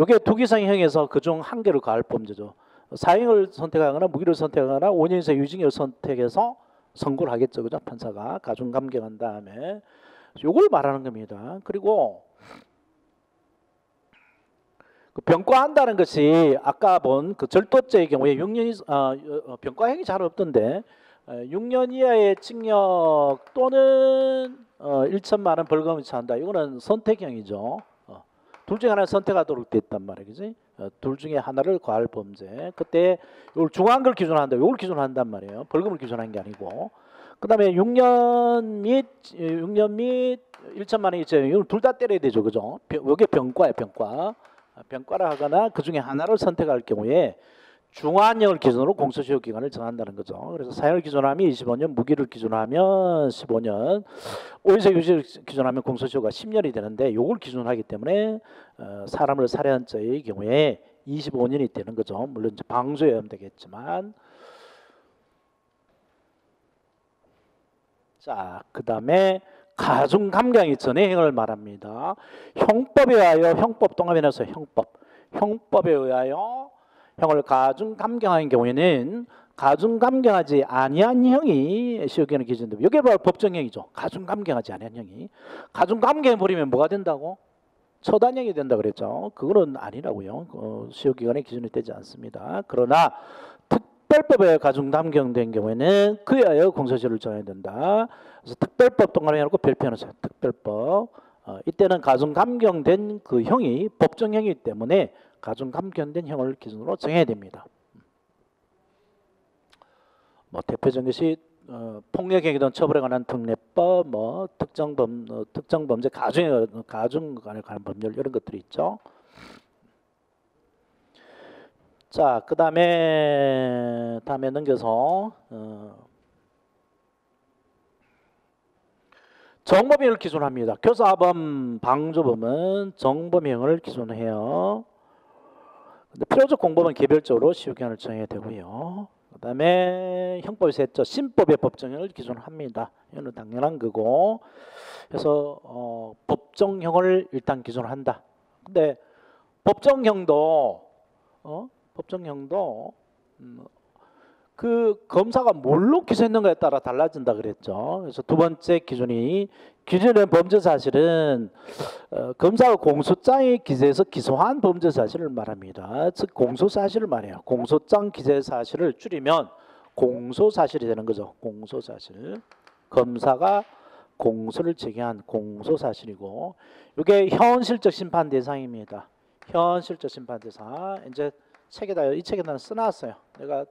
이게 투기상형에서 그중 한 개를 가할 범죄죠. 사형을 선택하거나 무기를 선택하거나 5년 이상 유징역을 선택해서 선고를 하겠죠, 그죠? 판사가 가중감경한 다음에 요걸 말하는 겁니다. 그리고 그 병과한다는 것이 아까 본 그 절도죄의 경우에 6년 병과형이 잘 없던데 6년 이하의 징역 또는 1천만 원 벌금을 처한다. 이거는 선택형이죠. 둘 중에 하나를 선택하도록 돼 있단 말이에요, 그지? 둘 중에 하나를 과할 범죄. 그때 이걸 중한 걸 기준한다. 이걸 기준한단 말이에요. 벌금을 기준한 게 아니고. 그다음에 6년 및 1천만 원이 있죠. 이걸 둘 다 때려야 되죠, 그죠? 이게 병과예요, 병과. 병과를 하거나 그 중에 하나를 선택할 경우에 중한형을 기준으로 공소시효 기간을 정한다는 거죠. 그래서 사형을 기준하면 25년, 무기를 기준하면 15년, 5일생 유죄를 기준하면 공소시효가 10년이 되는데 이걸 기준하기 때문에 사람을 살해한 자의 경우에 25년이 되는 거죠. 물론 이제 방조에 하면 되겠지만. 자, 그 다음에 가중감경이 전해형을 말합니다. 형법에 의하여 형법 동합해서 형법에 의하여 형을 가중감경한 경우에는 가중감경하지 아니한 형이 시효기한의 기준입니다. 이게 바로 법정형이죠. 가중감경하지 아니한 형이. 가중감경해버리면 뭐가 된다고? 처단형이 된다 그랬죠. 그거는 아니라고요. 시효기간의 기준이 되지 않습니다. 그러나 특별법에 가중감경된 경우에는 그에 의하여 공소시효를 정해야 된다. 그래서 특별법 동안에 해놓고 별표해놓으세요. 특별법. 이때는 가중감경된 그 형이 법정형이기 때문에 가중감경된 형을 기준으로 정해야 됩니다. 뭐 대표적인 것이 폭력행위든 처벌에 관한 특례법, 뭐 특정 범죄 가중간에 관한 법률 이런 것들이 있죠. 자, 그 다음에 넘겨서 정범형을 기준합니다. 교사범, 방조범은 정범형을 기준해요. 근데 필요적 공범은 개별적으로 시효기한을 정해야 되고요. 그 다음에 형법에서 했죠. 신법의 법정형을 기준합니다. 이거는 당연한 거고. 그래서 법정형을 일단 기준한다. 근데 법정형도 그 검사가 뭘로 기소했는가에 따라 달라진다 그랬죠. 그래서 두 번째 기준이 기준된 범죄 사실은 검사가 공소장에 기재해서 기소한 범죄 사실을 말합니다. 즉 공소 사실을 말해요. 공소장 기재 사실을 줄이면 공소 사실이 되는 거죠. 공소 사실. 검사가 공소를 제기한 공소 사실이고 이게 현실적 심판 대상입니다. 현실적 심판 대상. 이제 책에다 이 책에다는 써놨어요. 내가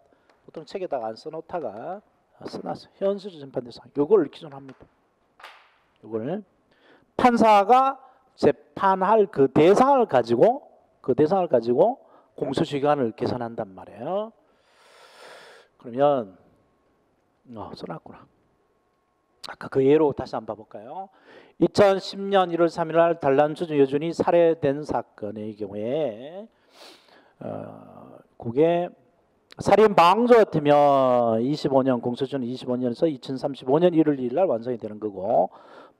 보통 책에다가 안 써놓다가 써놨어요. 현실적 재판대상. 요걸 기준합니다. 요걸 판사가 재판할 그 대상을 가지고 공소시효 기간을 계산한단 말이에요. 그러면 써놨구나. 아까 그 예로 다시 한번 봐볼까요? 2010년 1월 3일 날 단란주준 여준이 살해된 사건의 경우에 그게 살인 방조 같으면 25년 공소시효는 25년에서 2035년 1월 1일 날 완성이 되는 거고,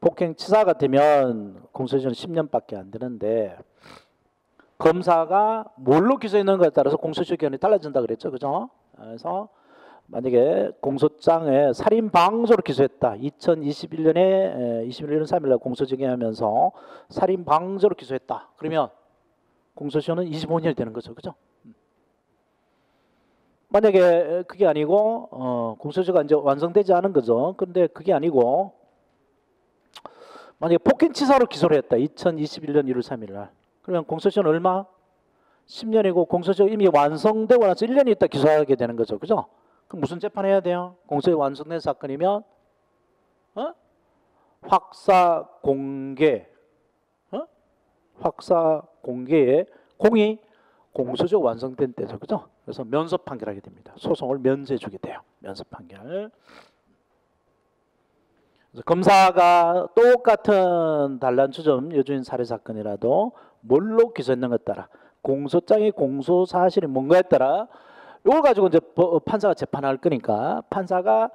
폭행치사 같으면 공소시효는 10년밖에 안 되는데, 검사가 뭘로 기소했는가에 따라서 공소시효 기간이 달라진다 그랬죠, 그죠? 그래서 만약에 공소장에 살인 방조로 기소했다. 2021년에 21년 3일 날 공소정의하면서 살인 방조로 기소했다. 그러면 공소시효는 25년이 되는 거죠, 그죠? 만약에 그게 아니고 공소시효가 이제 완성되지 않은 거죠. 그런데 그게 아니고 만약에 폭행치사로 기소를 했다. 2021년 1월 3일 날. 그러면 공소시효는 얼마? 10년이고 공소시효 이미 완성되고 나서 1년이 있다 기소하게 되는 거죠. 그죠? 그럼 무슨 재판해야 돼요? 공소시효 완성된 사건이면 확사 공개, 확사 공개의 공이 공소시효 완성된 때죠. 그죠? 그래서 면소 판결하게 됩니다. 소송을 면제해 주게 돼요. 면소 판결. 검사가 똑같은 단란주점 여주인 살해 사건이라도 뭘로 기소했는가에 따라, 공소장의 공소 사실이 뭔가에 따라 이걸 가지고 이제 판사가 재판할 거니까, 판사가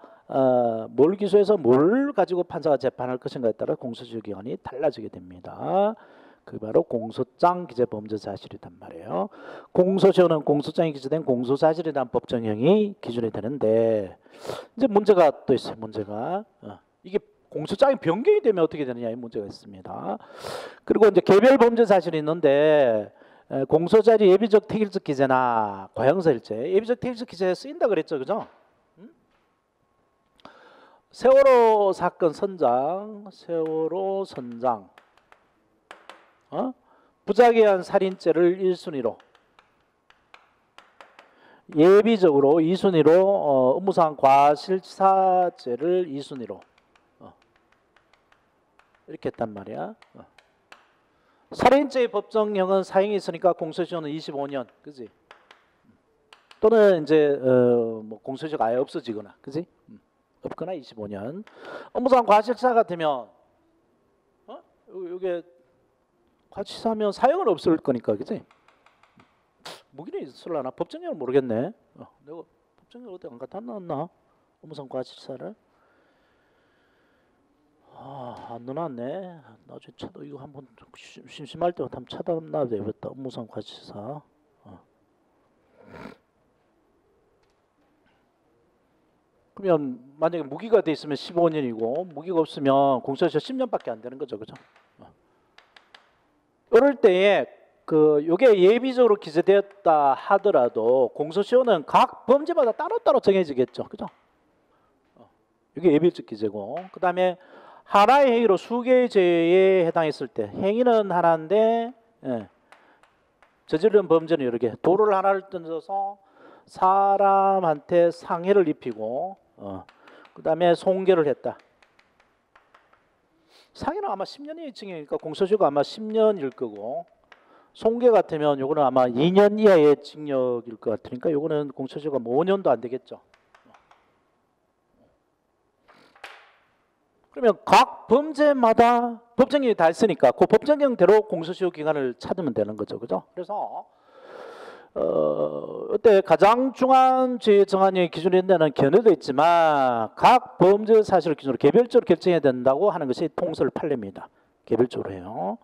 뭘 기소해서 뭘 가지고 판사가 재판할 것인가에 따라 공소시효 기간이 달라지게 됩니다. 그 바로 공소장 기재 범죄 사실이란 말이에요. 공소시효는 공소장에 기재된 공소 사실에 대한 법정형이 기준이 되는데, 이제 문제가 또 있어요. 문제가 이게 공소장이 변경이 되면 어떻게 되느냐 이 문제가 있습니다. 그리고 이제 개별 범죄 사실이 있는데, 공소자리 예비적 택일적 기재나 과형사일제, 예비적 택일적 기재에 쓰인다 그랬죠, 그죠? 세월호 사건 선장, 세월호 선장, 부작위한 살인죄를 1순위로, 예비적으로 2순위로 업무상 과실치사죄를 2순위로 이렇게 했단 말이야. 살인죄의 법정형은 사형이 있으니까 공소시효는 25년, 그지? 또는 이제 뭐 공소시효가 아예 없어지거나, 그지? 없거나 25년. 업무상 과실치사 같으면 이게 과실치사면 사형은 없을 거니까, 그지? 무기는 있을라나? 법정형은 모르겠네. 내가 법정형 어디 안 갖다 놨나? 업무상 과실치사를. 안 넣어놨네. 나중에 찾아, 이거 한번 심심할 때 한번 찾아놔야 되겠다. 업무상 과실치사. 그러면 만약에 무기가 돼 있으면 15년이고 무기가 없으면 공소시효 10년밖에 안 되는 거죠, 그죠? 이럴 때에 요게 예비적으로 기재되었다 하더라도 공소시효는 각 범죄마다 따로따로 정해지겠죠, 그죠? 이게 예비적 기재고, 그 다음에 하나의 행위로 수개의 죄에 해당했을 때, 행위는 하나인데 저지른 범죄는 여러 개. 돌을 하나를 던져서 사람한테 상해를 입히고 그 다음에 송계를 했다. 상해는 아마 10년이 징역이니까 공소시효가 아마 10년일 거고, 송계 같으면 요거는 아마 2년 이하의 징역일 것 같으니까 요거는 공소시효가 뭐 5년도 안 되겠죠. 그러면 각 범죄마다 법정형이 다 있으니까 그 법정형대로 공소시효 기간을 찾으면 되는 거죠, 그죠? 그래서 이때 가장 중한 죄 정한형의 기준이 된다는 견해도 있지만, 각 범죄 사실을 기준으로 개별적으로 결정해야 된다고 하는 것이 통설 판례입니다. 개별적으로 해요.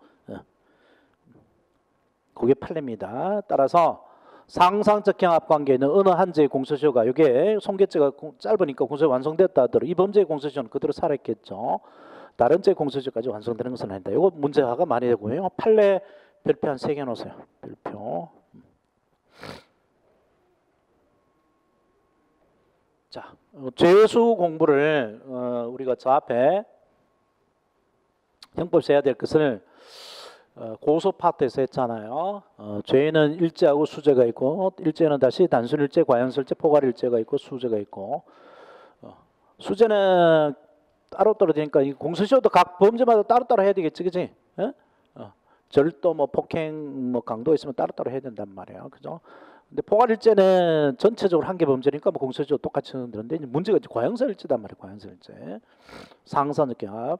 그게 판례입니다. 따라서 상상적 경합관계에 있는 어느 한 죄의 공소시효가, 이게 송계죄가 짧으니까 공소시효 완성됐다 하더라도 이 범죄의 공소시효는 그대로 살아있겠죠. 다른 죄의 공소시효까지 완성되는 것은 아니다. 이거 문제가 많이 되고요. 판례 별표 한 3개 놓으세요. 별표. 자, 죄수 공부를 우리가 저 앞에 형법에서 해야 될 것을 고소 파트에서 했잖아요. 죄는 일죄하고 수죄가 있고, 일죄는 다시 단순일죄, 과형설죄, 포괄일죄가 있고 수죄가 있고, 수재는 따로따로 되니까 이 공소시효도 각 범죄마다 따로따로 해야 되겠지, 그지? 예? 절도, 뭐 폭행, 뭐 강도 있으면 따로따로 해야 된단 말이에요, 그죠? 근데 포괄일죄는 전체적으로 한 개 범죄니까 뭐 공소시효 똑같이 되는데 문제가 이제 과형사일죄단 말이에요, 과형사일죄. 상사적합.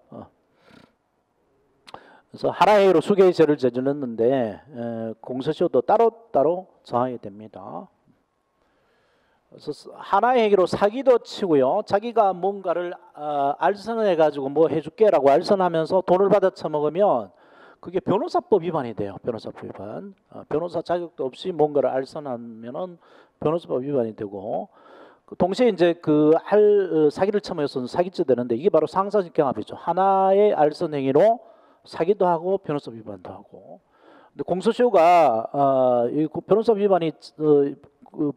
그래서 하나의 행위로 수개의 죄를 저질렀는데 공소시효도 따로따로 정하게 됩니다. 그래서 하나의 행위로 사기도 치고요. 자기가 뭔가를 알선해 가지고 뭐 해줄게라고 알선하면서 돈을 받아 처먹으면 그게 변호사법 위반이 돼요. 변호사법 위반. 변호사 자격도 없이 뭔가를 알선하면은 변호사법 위반이 되고, 동시에 이제 사기를 처먹어서 사기죄 되는데 이게 바로 상사적 경합이죠. 하나의 알선 행위로 사기도 하고 변호사 위반도 하고. 근데 공소시효가 이 변호사 위반이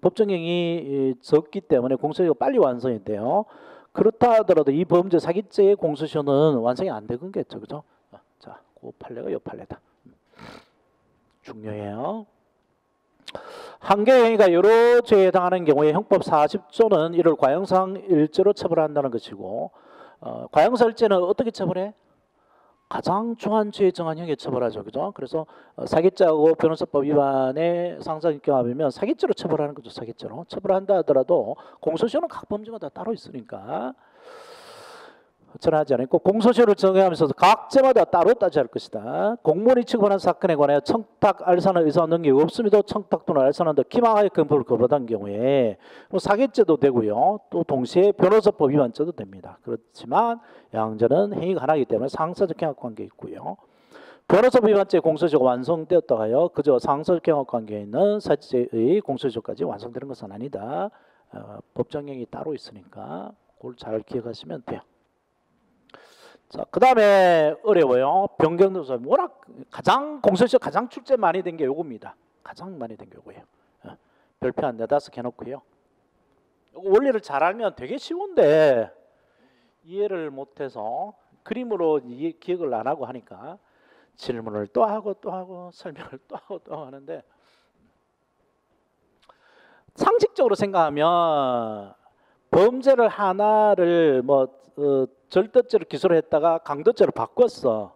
법정형이 적기 때문에 공소시효가 빨리 완성이 돼요. 그렇다 하더라도 이 범죄 사기죄의 공소시효는 완성이 안 되는 겠죠, 그죠? 자, 그 판례가 이 판례다. 중요해요. 한 개의 행위가 여러 죄에 해당하는 경우에 형법 40조는 이를 과형사일죄로 처벌한다는 것이고, 과형사일죄는 어떻게 처벌해? 가장 중한 죄에 정한 형에 처벌하죠, 그죠? 그래서 사기죄하고 변호사법 위반의 상사적 경합이면 사기죄로 처벌하는 거죠, 사기죄로. 처벌한다 하더라도 공소시효는 각 범죄마다 따로 있으니까 전하지 않고 공소시효를 정하면서 각 죄마다 따로 따져야 할 것이다. 공무원이 취급하는 사건에 관하여 청탁, 알선을 의사한 능력이 없음에도 청탁 또는 알선한다 기망하여 검토를 거부한 경우에 뭐 사기죄도 되고요. 또 동시에 변호사법 위반죄도 됩니다. 그렇지만 양자는 행위가 하나이기 때문에 상사적 경합관계에 있고요. 변호사법 위반죄 공소시효가 완성되었다고 하여 그저 상사적 경합관계에 있는 사기죄의 공소시효까지 완성되는 것은 아니다. 법정형이 따로 있으니까 그걸 잘 기억하시면 돼요. 자, 그 다음에 어려워요. 변경도서 워낙 공소시효 가장 출제 많이 된 게 요겁니다. 가장 많이 된 게 요거예요. 별표 한 4-5개 해놓고요. 요거 원리를 잘 알면 되게 쉬운데 이해를 못해서 그림으로 기억을 안 하고 하니까 질문을 또 하고 또 하고 설명을 또 하고 또 하는데, 상식적으로 생각하면 범죄를 하나를 절도죄로 기소를 했다가 강도죄로 바꿨어.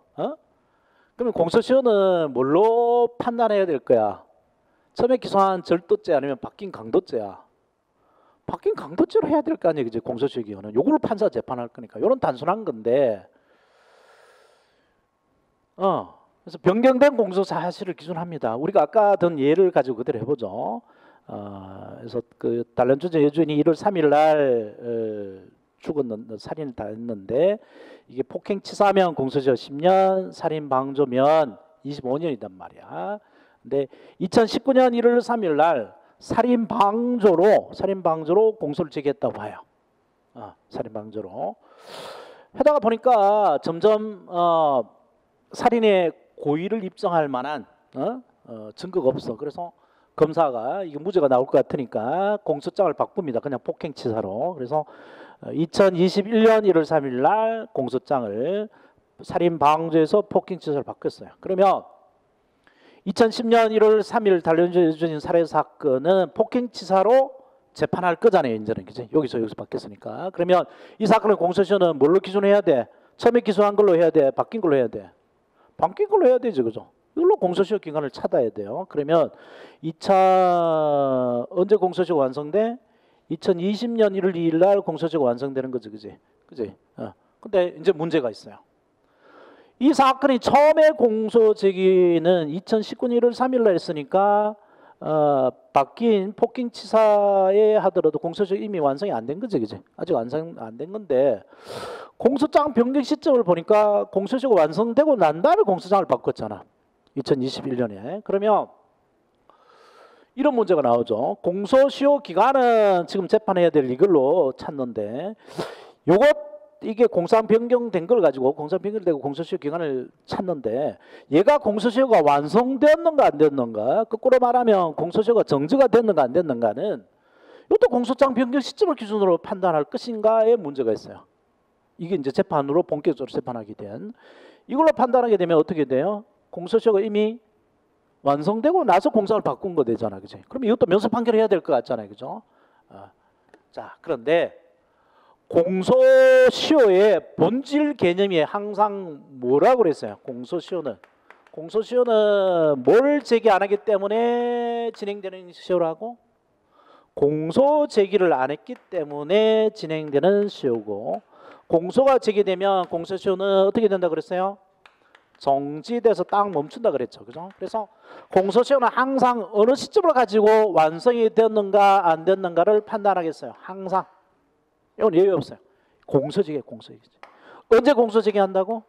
그러면 공소시효는 뭘로 판단해야 될 거야? 처음에 기소한 절도죄 아니면 바뀐 강도죄야. 바뀐 강도죄로 해야 될 거 아니에요, 그지? 공소시효 기간은 요거를 판사 재판할 거니까 요런 단순한 건데, 그래서 변경된 공소 사실을 기준합니다. 우리가 아까 든 예를 가지고 그대로 해보죠. 그래서 단련주제 여주인이 1월 3일 날 살인을 다 했는데 이게 폭행치사면 공소시효 10년, 살인방조면 25년이단 말이야. 근데 2019년 1월 3일 날 살인방조로 공소를 제기했다고 봐요. 살인방조로 하다가 보니까 점점 살인의 고의를 입증할 만한 증거가 없어. 그래서 검사가 이게 무죄가 나올 것 같으니까 공소장을 바꿉니다. 그냥 폭행치사로. 그래서 2021년 1월 3일 날 공소장을 살인방조에서 폭행치사로 바꿨어요. 그러면 2010년 1월 3일 단련주인 살해 사건은 폭행치사로 재판할 거잖아요, 이제는. 그치? 여기서 바뀌었으니까. 그러면 이 사건의 공소시효는 뭘로 기준해야 돼? 처음에 기소한 걸로 해야 돼? 바뀐 걸로 해야 돼? 바뀐 걸로 해야 되죠, 그죠? 이걸로 공소시효 기간을 찾아야 돼요. 그러면 언제 공소시효가 완성돼? 2020년 1월 2일 날 공소시효가 완성되는 거지, 그지? 근데 이제 문제가 있어요. 이 사건이 처음에 공소 제기는 2019년 1월 3일 날 했으니까 바뀐 폭행치사에 하더라도 공소시효 이미 완성이 안 된 거지, 그지? 아직 완성 안 된 건데 공소장 변경 시점을 보니까 공소시효가 완성되고 난 다음에 공소장을 바꿨잖아. 2021년에. 그러면 이런 문제가 나오죠. 공소시효 기간은 지금 재판해야 될 이걸로 찾는데 이게 공소장 변경된 걸 가지고 공소장 변경되고 공소시효 기간을 찾는데 얘가 공소시효가 완성되었는가 안 됐는가, 거꾸로 말하면 공소시효가 정지가 됐는가 안 됐는가는 이것도 공소장 변경 시점을 기준으로 판단할 것인가에 문제가 있어요. 이게 이제 재판으로 본격적으로 재판하게 된 이걸로 판단하게 되면 어떻게 돼요? 공소시효가 이미 완성되고 나서 공소를 바꾼 거 되잖아, 그지? 그럼 이것도 면소 판결해야 될 것 같잖아요, 그죠? 자, 그런데 공소시효의 본질 개념이 항상 뭐라고 그랬어요? 공소시효는 뭘 제기 안 하기 때문에 진행되는 시효라고? 공소 제기를 안 했기 때문에 진행되는 시효고, 공소가 제기되면 공소시효는 어떻게 된다 그랬어요? 정지돼서 딱 멈춘다 그랬죠. 그죠? 그래서 공소시효는 항상 어느 시점을 가지고 완성이 됐는가 안 됐는가를 판단하겠어요. 항상. 이건 예외 없어요. 공소제기. 언제 공소제기 한다고?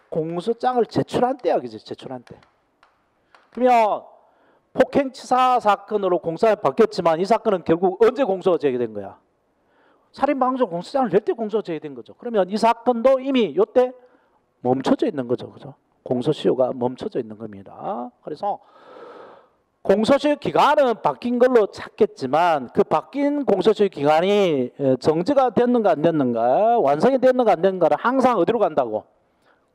공소장을 제출한 때야. 그지? 제출한 때. 그러면 폭행치사 사건으로 공소가 바뀌었지만 이 사건은 결국 언제 공소가 제기된 거야? 살인방조 공소장을 낼 때 공소가 제기된 거죠. 그러면 이 사건도 이미 이때 멈춰져 있는 거죠. 그죠? 공소시효가 멈춰져 있는 겁니다. 그래서 공소시효 기간은 바뀐 걸로 찾겠지만 그 바뀐 공소시효 기간이 정지가 됐는가 안 됐는가, 완성이 됐는가 안 됐는가를 항상 어디로 간다고?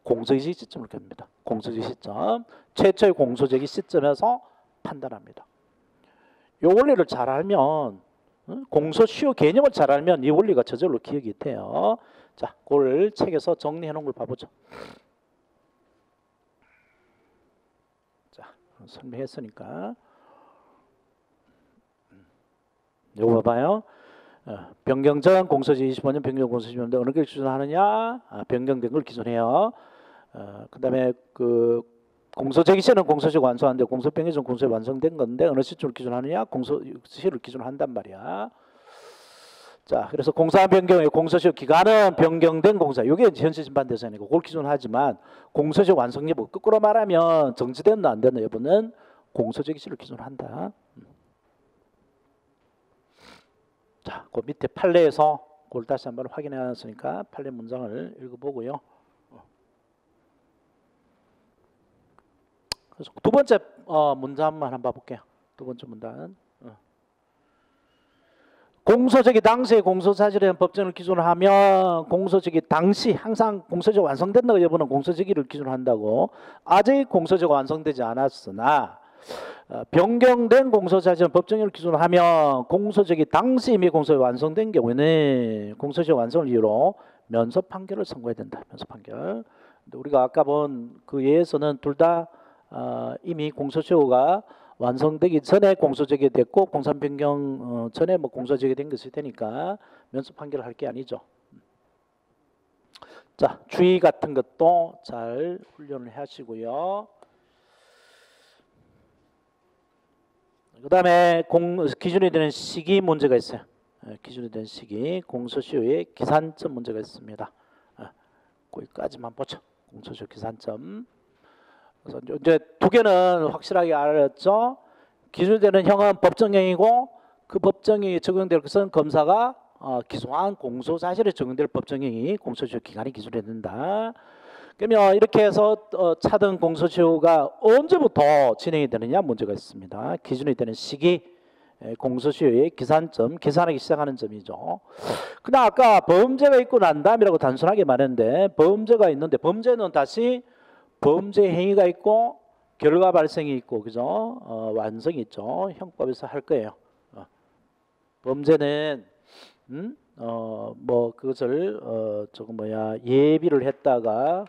공소제기 시점을 갑니다. 공소제기 시점. 최초의 공소제기 시점에서 판단합니다. 이 원리를 잘 알면, 공소시효 개념을 잘 알면 이 원리가 저절로 기억이 돼요. 자, 그걸 책에서 정리해 놓은 걸 봐보죠. 자, 설명했으니까. 이거 봐봐요. 변경 전 공소제기 25년, 변경 공소제기 25년 어느 걸 기준하느냐? 변경된 걸 기준해요. 그 다음에 그 공소제기 시는 공소시효가 완성하는데 공소변경 전 공소시효가 완성된 건데 어느 시점을 기준하느냐? 공소시효를 기준한단 말이야. 자, 그래서 공사 변경의 공소시효 기간은 변경된 공사. 이게 현실 심판 대상이고 그걸 기준하지만 공소시효 완성 여부, 거꾸로 말하면 정지됐나 안 됐나 여부는 공소제기 시를 기준한다. 자, 그 밑에 판례에서 그걸 다시 한번 확인해 놨으니까 판례 문장을 읽어보고요. 그래서 두 번째 문장만 한번 봐볼게요. 두 번째 문장. 공소제기 당시에 공소사실에 대한 법정을 기준으로 하면 공소제기 당시 항상 공소제가 완성된다고 여부는 공소제기를 기준으로 한다고. 아직 공소제가 완성되지 않았으나 변경된 공소사실은 법정을 기준으로 하면 공소제기 당시 이미 공소가 완성된 경우에는 공소시효 완성을 이유로 면소 판결을 선고해야 된다. 면소 판결. 근데 우리가 아까 본 그 예에서는 둘 다 이미 공소시효가 완성되기 전에 공소제기 됐고 공산 변경 전에 뭐 공소제기 된 것이 되니까 면소 판결을 할 게 아니죠. 자, 주의 같은 것도 잘 훈련을 하시고요. 그 다음에 기준이 되는 시기 문제가 있어요. 기준이 되는 시기, 공소시효의 기산점 문제가 있습니다. 거기까지만 보죠. 공소시효 기산점. 그래서 이제 두 개는 확실하게 알았죠. 기준이 되는 형은 법정형이고 그 법정형이 적용될 것은 검사가 기소한 공소사실에 적용될 법정형이 공소시효 기간이 기준이 된다. 그러면 이렇게 해서 차등 공소시효가 언제부터 진행이 되느냐 문제가 있습니다. 기준이 되는 시기, 공소시효의 기산점, 계산하기 시작하는 점이죠. 그냥 아까 범죄가 있고 난 다음이라고 단순하게 말했는데 범죄가 있는데 범죄는 다시 범죄 행위가 있고 결과 발생이 있고 그죠? 완성이 있죠. 형법에서 할 거예요. 범죄는 뭐 그것을 예비를 했다가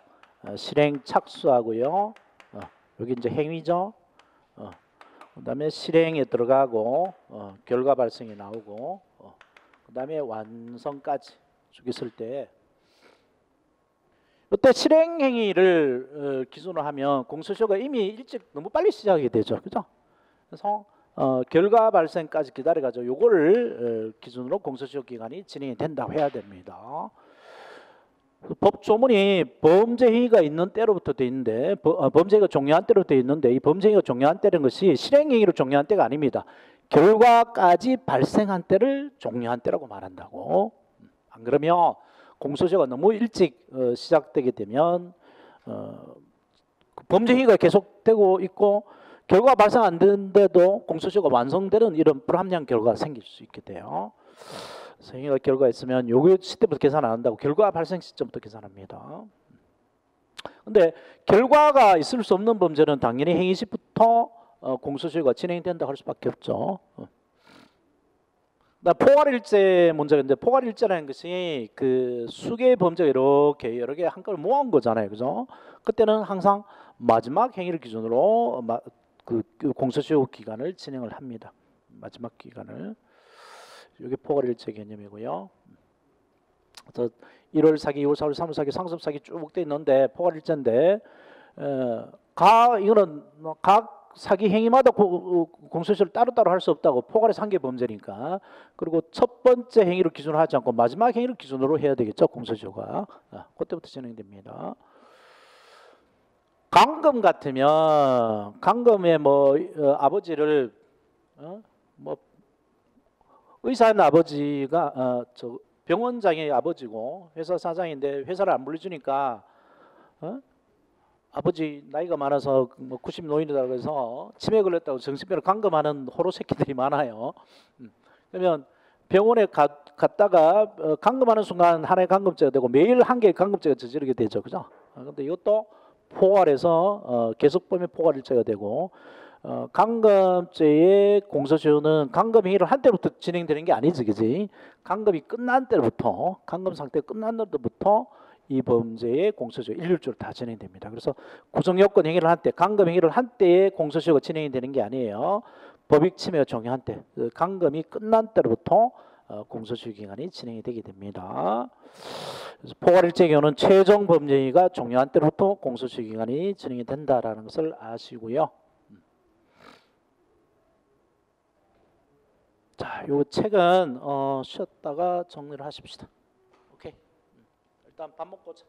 실행 착수하고요. 여기 이제 행위죠. 그다음에 실행에 들어가고 결과 발생이 나오고 그다음에 완성까지 쭉 있을 때 이때 실행 행위를 기준으로 하면 공소시효가 이미 일찍 너무 빨리 시작이 되죠. 그죠? 그래서 결과 발생까지 기다려가지고 요거를 기준으로 공소시효 기간이 진행이 된다고 해야 됩니다. 법조문이 범죄 행위가 있는 때로부터 돼 있는데 범죄가 종료한 때로 돼 있는데 이 범죄 행위가 종료한 때는 것이 실행 행위로 종료한 때가 아닙니다. 결과까지 발생한 때를 종료한 때라고 말한다고. 안 그러면 공소시효가 너무 일찍 시작되게 되면 범죄 행위가 계속되고 있고 결과가 발생 안 되는데도 공소시효가 완성되는 이런 불합리한 결과가 생길 수 있게 돼요. 행위가 결과가 있으면 요거 시점부터 계산 안 한다고 결과 발생 시점부터 계산합니다. 근데 결과가 있을 수 없는 범죄는 당연히 행위 시부터 공소시효가 진행된다고 할 수밖에 없죠. 나 포괄일제 문제가 있는데 포괄일제라는 것이 그 수개의 범죄가 이렇게 여러 개 한꺼번에 모아온 거잖아요, 그죠? 그때는 항상 마지막 행위를 기준으로 그 공소시효 기간을 진행을 합니다. 마지막 기간을. 이게 포괄일제 개념이고요. 그래서 1월 사기, 2월 사기, 3월 사기, 상습 사기 쭉 돼 있는데 포괄일제인데 이거는 각 사기 행위마다 공소시효를 따로따로 할 수 없다고. 포괄의 상계 범죄니까. 그리고 첫 번째 행위를 기준으로 하지 않고 마지막 행위를 기준으로 해야 되겠죠, 공소시효가. 그때부터 진행됩니다. 강금 같으면 강금의 아버지를 뭐 의사인 아버지가 저 병원장의 아버지고 회사 사장인데 회사를 안 물려주니까 아버지 나이가 많아서 90 노인이라고 해서 치매 걸렸다고 정신병을 감금하는 호로 새끼들이 많아요. 그러면 병원에 갔다가 감금하는 순간 하나의 감금죄가 되고 매일 한 개의 감금죄가 저지르게 되죠, 그죠? 근데 이것도 포괄해서 계속범위 포괄일죄가 되고 감금죄의 공소시효는 감금 행위를 한 때부터 진행되는 게 아니지, 그지? 감금이 끝난 때부터 감금 상태 끝난 때부터 이 범죄의 공소시효 일률적으로 다 진행됩니다. 그래서 구성요건 행위를 한 때, 감금 행위를 한 때에 공소시효가 진행이 되는 게 아니에요. 법익 침해가 종료한 때, 감금이 끝난 때로부터 공소시효 기간이 진행이 되게 됩니다. 그래서 포괄일제 경우는 최종 범죄가 종료한 때로부터 공소시효 기간이 진행이 된다라는 것을 아시고요. 자, 요 책은 쉬었다가 정리를 하십시다. 오케이. 일단 밥 먹고 자.